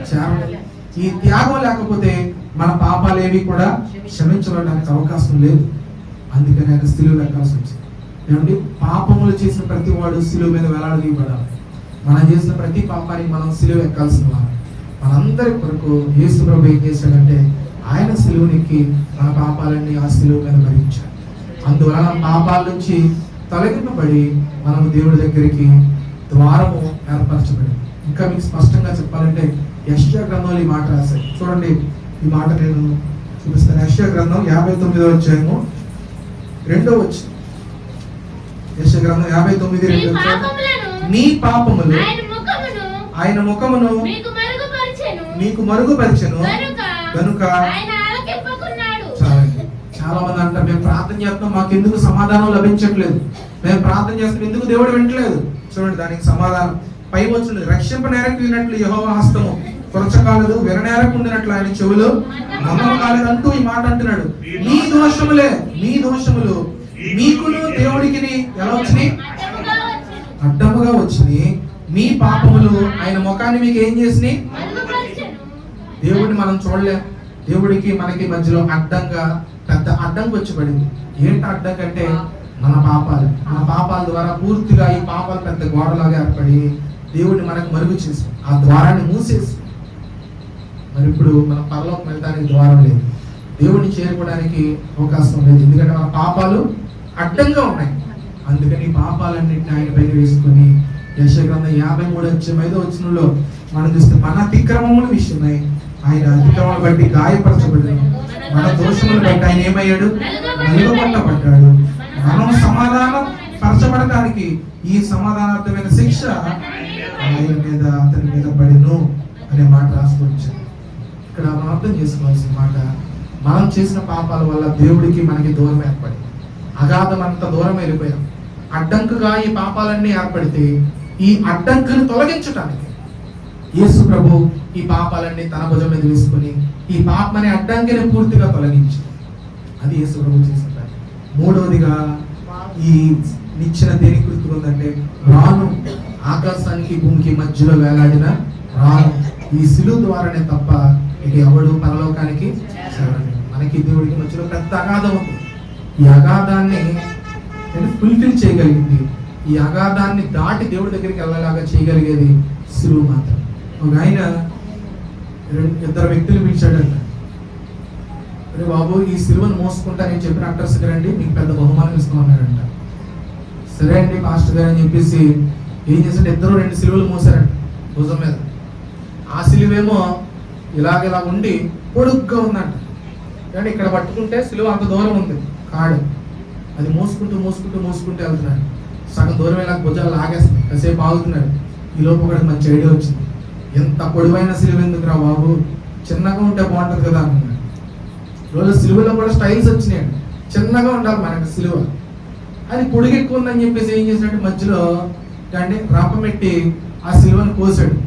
Speaker 1: చేరలేదు. ఈ త్యాగం లేకపోతే మన పాపాలేవి కూడా క్షమించబడడానికి అవకాశం లేదు. అందుకని ఆయన సిలువ ఎక్కాల్సి వచ్చింది. ఏమండి, పాపములు చేసిన ప్రతి వాడు సిలువ మీద వేలాడదీయబడాలి. మనం చేసిన ప్రతి పాపానికి మనం సిలువ ఎక్కాల్సిన వారు. మనందరి కొరకు యేసు ప్రభు ఏం చేశాడంటే ఆయన సిలువనికి మన పాపాలన్నీ ఆ సిలువ మీద భరించాడు. అందువలన పాపాల నుంచి తొలగింపబడి మనం దేవుడి దగ్గరికి ద్వారము ఏర్పరచబడి. ఇంకా మీకు స్పష్టంగా చెప్పాలంటే యెషయా గ్రంథంలో ఈ మాట రాశారు. చూడండి, ఈ మాట నేను చూపిస్తాను. యెషయా గ్రంథం 59వ అధ్యాయము 2వ వచనం. యెషయా గ్రంథం 59:2. నీ పాపములు ఆయన ముఖమును మీకు మరుగుపరిచెను కనుక. చాలా మంది అంటారు, మేము ప్రార్థన చేస్తున్నాం, మాకు ఎందుకు సమాధానం లభించట్లేదు, మేము ప్రార్థన చేస్తున్నాం, ఎందుకు దేవుడు వింటలేదు. చూడండి, దానికి సమాధానం పై వచ్చింది. రక్షింప నేరకు వినట్లు యెహోవా హస్తము కొరచకాలదు, విననేరకు ఉండినట్లు ఆయన చెవులు నమ్మకం కాలేదు అంటూ ఈ మాట అంటున్నాడు. మీ దోషములు మీకును దేవుడికి ఎలా వచ్చినాయి? అడ్డముగా వచ్చినాయి. మీ పాపములు ఆయన ముఖాన్ని మీకు ఏం చేసినాయి? దేవుడిని మనం చూడలేం. దేవుడికి మనకి మధ్యలో అడ్డంగా పెద్ద అడ్డంకి వచ్చి పడింది. ఏంటి అడ్డం అంటే మన పాపాల ద్వారా పూర్తిగా ఈ పాపాలు పెద్ద గోడలాగా ఏర్పడి దేవుడిని మనకు మరుగు చేసి ఆ ద్వారాన్ని మూసేసి మరి ఇప్పుడు మన పరలోకం వెళ్ళడానికి ద్వారం లేదు, దేవుడిని చేరుకోవడానికి అవకాశం లేదు. ఎందుకంటే మన పాపాలు అడ్డంగా ఉన్నాయి. అందుకని పాపాలన్నింటినీ ఆయన పైన వేసుకొని యెషయా గ్రంథం 53:5 మనం చూస్తే మన అతిక్రమముల విషయమై ఆయన అతిక్రమం బట్టి గాయపరచబడ్డాడు, మన దోషములు బట్టి ఆయన ఏమయ్యాడు, నలుగొట్టబడ్డాడు. మనం సమాధానం పరచబడటానికి ఈ సమాధానార్థమైన శిక్ష ఆయన మీద అతని మీద పడిను అనే మాట రాసుకొచ్చాడు. ఇక్కడ మనం అర్థం చేసుకోవాల్సిన మాట, మనం చేసిన పాపాల వల్ల దేవుడికి మనకి దూరం ఏర్పడి అగాధం అంత దూరం వెళ్ళిపోయాం. అడ్డంకుగా ఈ పాపాలన్నీ ఏర్పడితే ఈ అడ్డంకును తొలగించటానికి యేసు ప్రభు ఈ పాపాలన్నీ తన భుజం మీద వేసుకుని ఈ పాపమనే అడ్డంకిని పూర్తిగా తొలగించి అది యేసు ప్రభు చేసిన. మూడవదిగా ఈ నిచ్చెన దేనికి గుర్తుకుందంటే రాను, ఆకాశానికి భూమికి మధ్యలో వేలాడిన రాను. ఈ శిలువ ద్వారానే తప్ప ఇక ఎవడు పరలోకానికి చేరడు. మనకి దేవుడికి మధ్యలో పెద్ద అగాధం ఉంది. ఈ అగాధాన్ని ఫుల్ఫిల్ చేయగలిగింది, ఈ అగాధాన్ని దాటి దేవుడి దగ్గరికి వెళ్ళలాగా చేయగలిగేది శిలువ మాత్రం. ఒక ఆయన ఇద్దరు వ్యక్తులు పిలిచాడంట, అరే బాబు ఈ సిలువను మోసుకుంటా నేను చెప్పిన అడ్రస్ రండి, మీకు పెద్ద బహుమానం ఇస్తామన్నాడంట. సరే అండి పాస్టర్ గారు అని చెప్పేసి ఏం చేశాడు, ఇద్దరు 2 సిలువలు మోసారంట భుజం మీద. ఆ సిలువేమో ఇలాగ ఉండి పొడుగ్గా ఉందంట. కానీ ఇక్కడ పట్టుకుంటే సిలువ అంత దూరం ఉంది కాడు, అది మోసుకుంటూ వెళ్తున్నాడు. సగం దూరం ఇలా భుజాలు లాగేస్తుంది, కాసేపు ఆగుతున్నాడు. ఈ లోపు ఒకటి మంచి ఐడియా వచ్చింది, ఎంత పొడవైన సిలువ ఎందుకురా బాబు, చిన్నగా ఉంటే బాగుంటుంది కదా అన్నాడు. రోజు సిలువలో కూడా స్టైల్స్ వచ్చినాయండి, చిన్నగా ఉండాలి మనకి సిలువ, అది పొడుగు ఎక్కువ ఉందని చెప్పేసి ఏం చేసినట్టు మధ్యలో దాన్ని రాపమెట్టి ఆ సిలువను కోసాడు.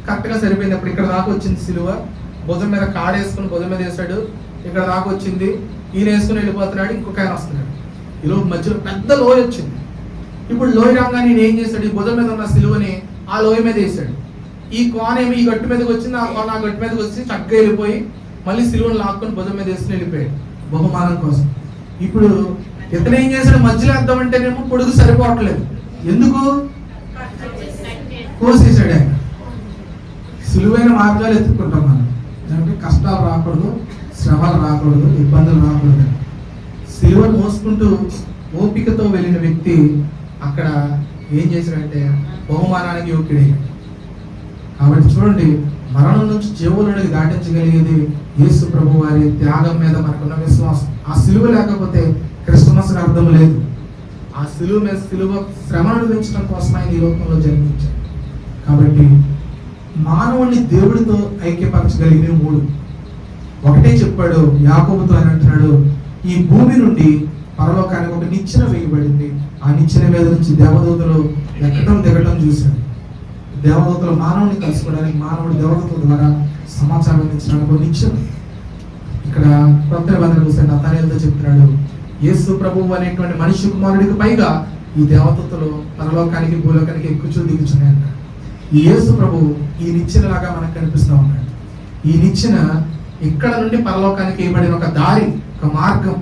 Speaker 1: కరెక్ట్గా సరిపోయింది. అప్పుడు ఇక్కడ దాకా వచ్చింది సిలువ, భుజం మీద కాడేసుకుని భుజం మీద వేసాడు, ఇక్కడ దాకా వచ్చింది. ఈయన వేసుకుని వెళ్ళిపోతున్నాడు, ఇంకొక ఆయన వస్తున్నాడు. ఈలోపు మధ్యలో పెద్ద లోయ వచ్చింది. ఇప్పుడు లోయ రాగానే నేను ఏం చేశాడు, ఈ భుజం మీద ఉన్న సిలువని ఆ లోయ మీద వేసాడు. ఈ కోన ఏమి ఈ గట్టు మీదకి వచ్చింది, ఆ కోన ఆ గట్టు మీదకి వచ్చి చక్కగా వెళ్ళిపోయి మళ్ళీ సిలువను లాక్కొని భుజం మీద వేసుకుని వెళ్ళిపోయాడు బహుమానం కోసం. ఇప్పుడు ఇతను ఏం చేశాడు, మధ్యలో వేద్దామంటేనేమో పొడుగు సరిపోవట్లేదు, ఎందుకు కోసేసాడు ఆయన. సులువైన మార్గాలు ఎత్తుక్కుంటాం మనం, అంటే కష్టాలు రాకూడదు, శ్రమలు రాకూడదు, ఇబ్బందులు రాకూడదు. సిలువను మోసుకుంటూ ఓపికతో వెళ్ళిన వ్యక్తి అక్కడ ఏం చేశాడంటే బహుమానానికి యోగ్యుడయ్యాడు. కాబట్టి చూడండి, మరణం నుంచి జీవులను దాటించగలిగేది యేసు ప్రభు వారి త్యాగం మీద మనకున్న విశ్వాసం. ఆ సిలువ లేకపోతే క్రిస్మస్ అర్థం లేదు. ఆ సిలువ మీద సిలువ శ్రమను అనుభవించడం కోసం ఆయన ఈ లోకంలో జన్మించాడు. కాబట్టి మానవుడిని దేవుడితో ఐక్యపరచగలిగిన 3 ఒకటే చెప్పాడు. యాకోబుతో ఆయన అంటున్నాడు, ఈ భూమి నుండి పరలోకానికి ఒక నిచ్చెన వేయబడింది, ఆ నిచ్చెన మీద నుంచి దేవదూతలు ఎక్కడం దిగటం చూశాడు. దేవదూతలు మానవుని కలుసుకోవడానికి, మానవుడి దేవదూతల ద్వారా సమాచారం అందించడానికి ఒక నిచ్చెన. ఇక్కడ కొత్త నిబంధన చూస్తే నతానేలుతో చెప్తున్నాడు, యేసు ప్రభువు అనేటువంటి మనిషి కుమారుడికి పైగా ఈ దేవదూతలు పరలోకానికి భూలోకానికి ఎక్కుచూ దిగుచున్నాయి అన్నాడు. ఈ యేసు ప్రభు ఈ నిచ్చెన లాగా మనకు కనిపిస్తూ ఉన్నాడు. ఈ నిచ్చెన ఇక్కడ నుండి పరలోకానికి వేయబడిన ఒక దారి, ఒక మార్గం.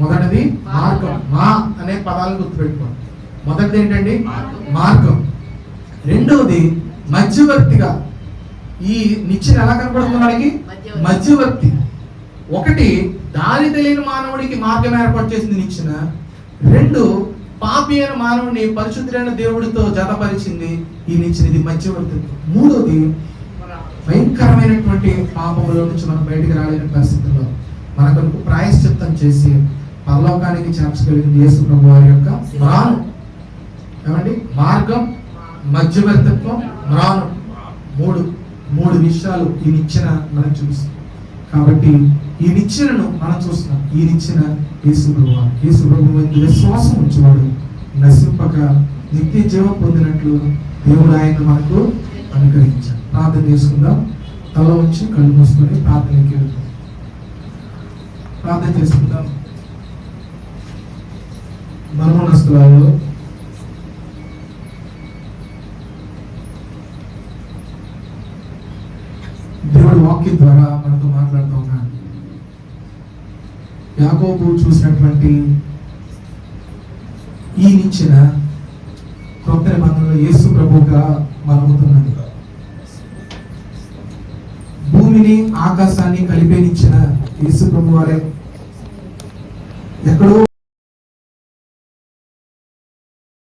Speaker 1: మొదటిది మార్గం, మా అనే పదాలను గుర్తుపెట్టుకోండి. మొదటిది ఏంటండి, మార్గం. రెండవది మధ్యవర్తిగా. ఈ నిచ్చెన ఎలా కనపడుతుంది మనకి, మధ్యవర్తి. ఒకటి దారి తెలియని మానవుడికి మార్గం ఏర్పాటు చేసింది నిచ్చెన. 2 పాపి అయిన మానవుడిని పరిశుద్ధుడైన దేవుడితో జతపరిచింది ఈ నిచ్చెన, ఇది మధ్యవర్తి. 3వది భయంకరమైనటువంటి పాపములో నుంచి మనం బయటికి రాలేని పరిస్థితుల్లో మనకు ప్రాయశ్చిత్తం చేసి పరలోకానికి చేర్చగలిగింది యేసు ప్రభు వారి యొక్క మ్రాను. ఏమండి, మార్గం, మధ్యవర్తిత్వం, మ్రాను. 3 విషయాలు ఈ నిచ్చెన మనం చూస్తాం. కాబట్టి ఈ నిచ్చెనను మనం చూస్తున్నాం. ఈ నిచ్చెన యేసు ప్రభువు. యేసు ప్రభువు విశ్వాసం ఉంచేవాడు నశింపక నిత్య జీవం పొందినట్లు దేవుడు ఆయన మనకు అనుగ్రహించాడు. ప్రార్థన చేసుకుందాం. తల ఉంచి కళ్ళు మూసుకొని ప్రార్థనకి వెళ్తాం. ప్రార్థన చేసుకుందాం. మర్మనస్తులలో దేవుడు వాక్యం ద్వారా మనతో మాట్లాడుతూ ఉన్నాడు. యాకోబు చూసినటువంటి ఈయనిచ్చిన క్రొత్త నిబంధనలో యేసు ప్రభువుగా మనముతున్నది. భూమిని ఆకాశాన్ని కలిపేనిచ్చిన యేసు ప్రభు వారే ఎక్కడో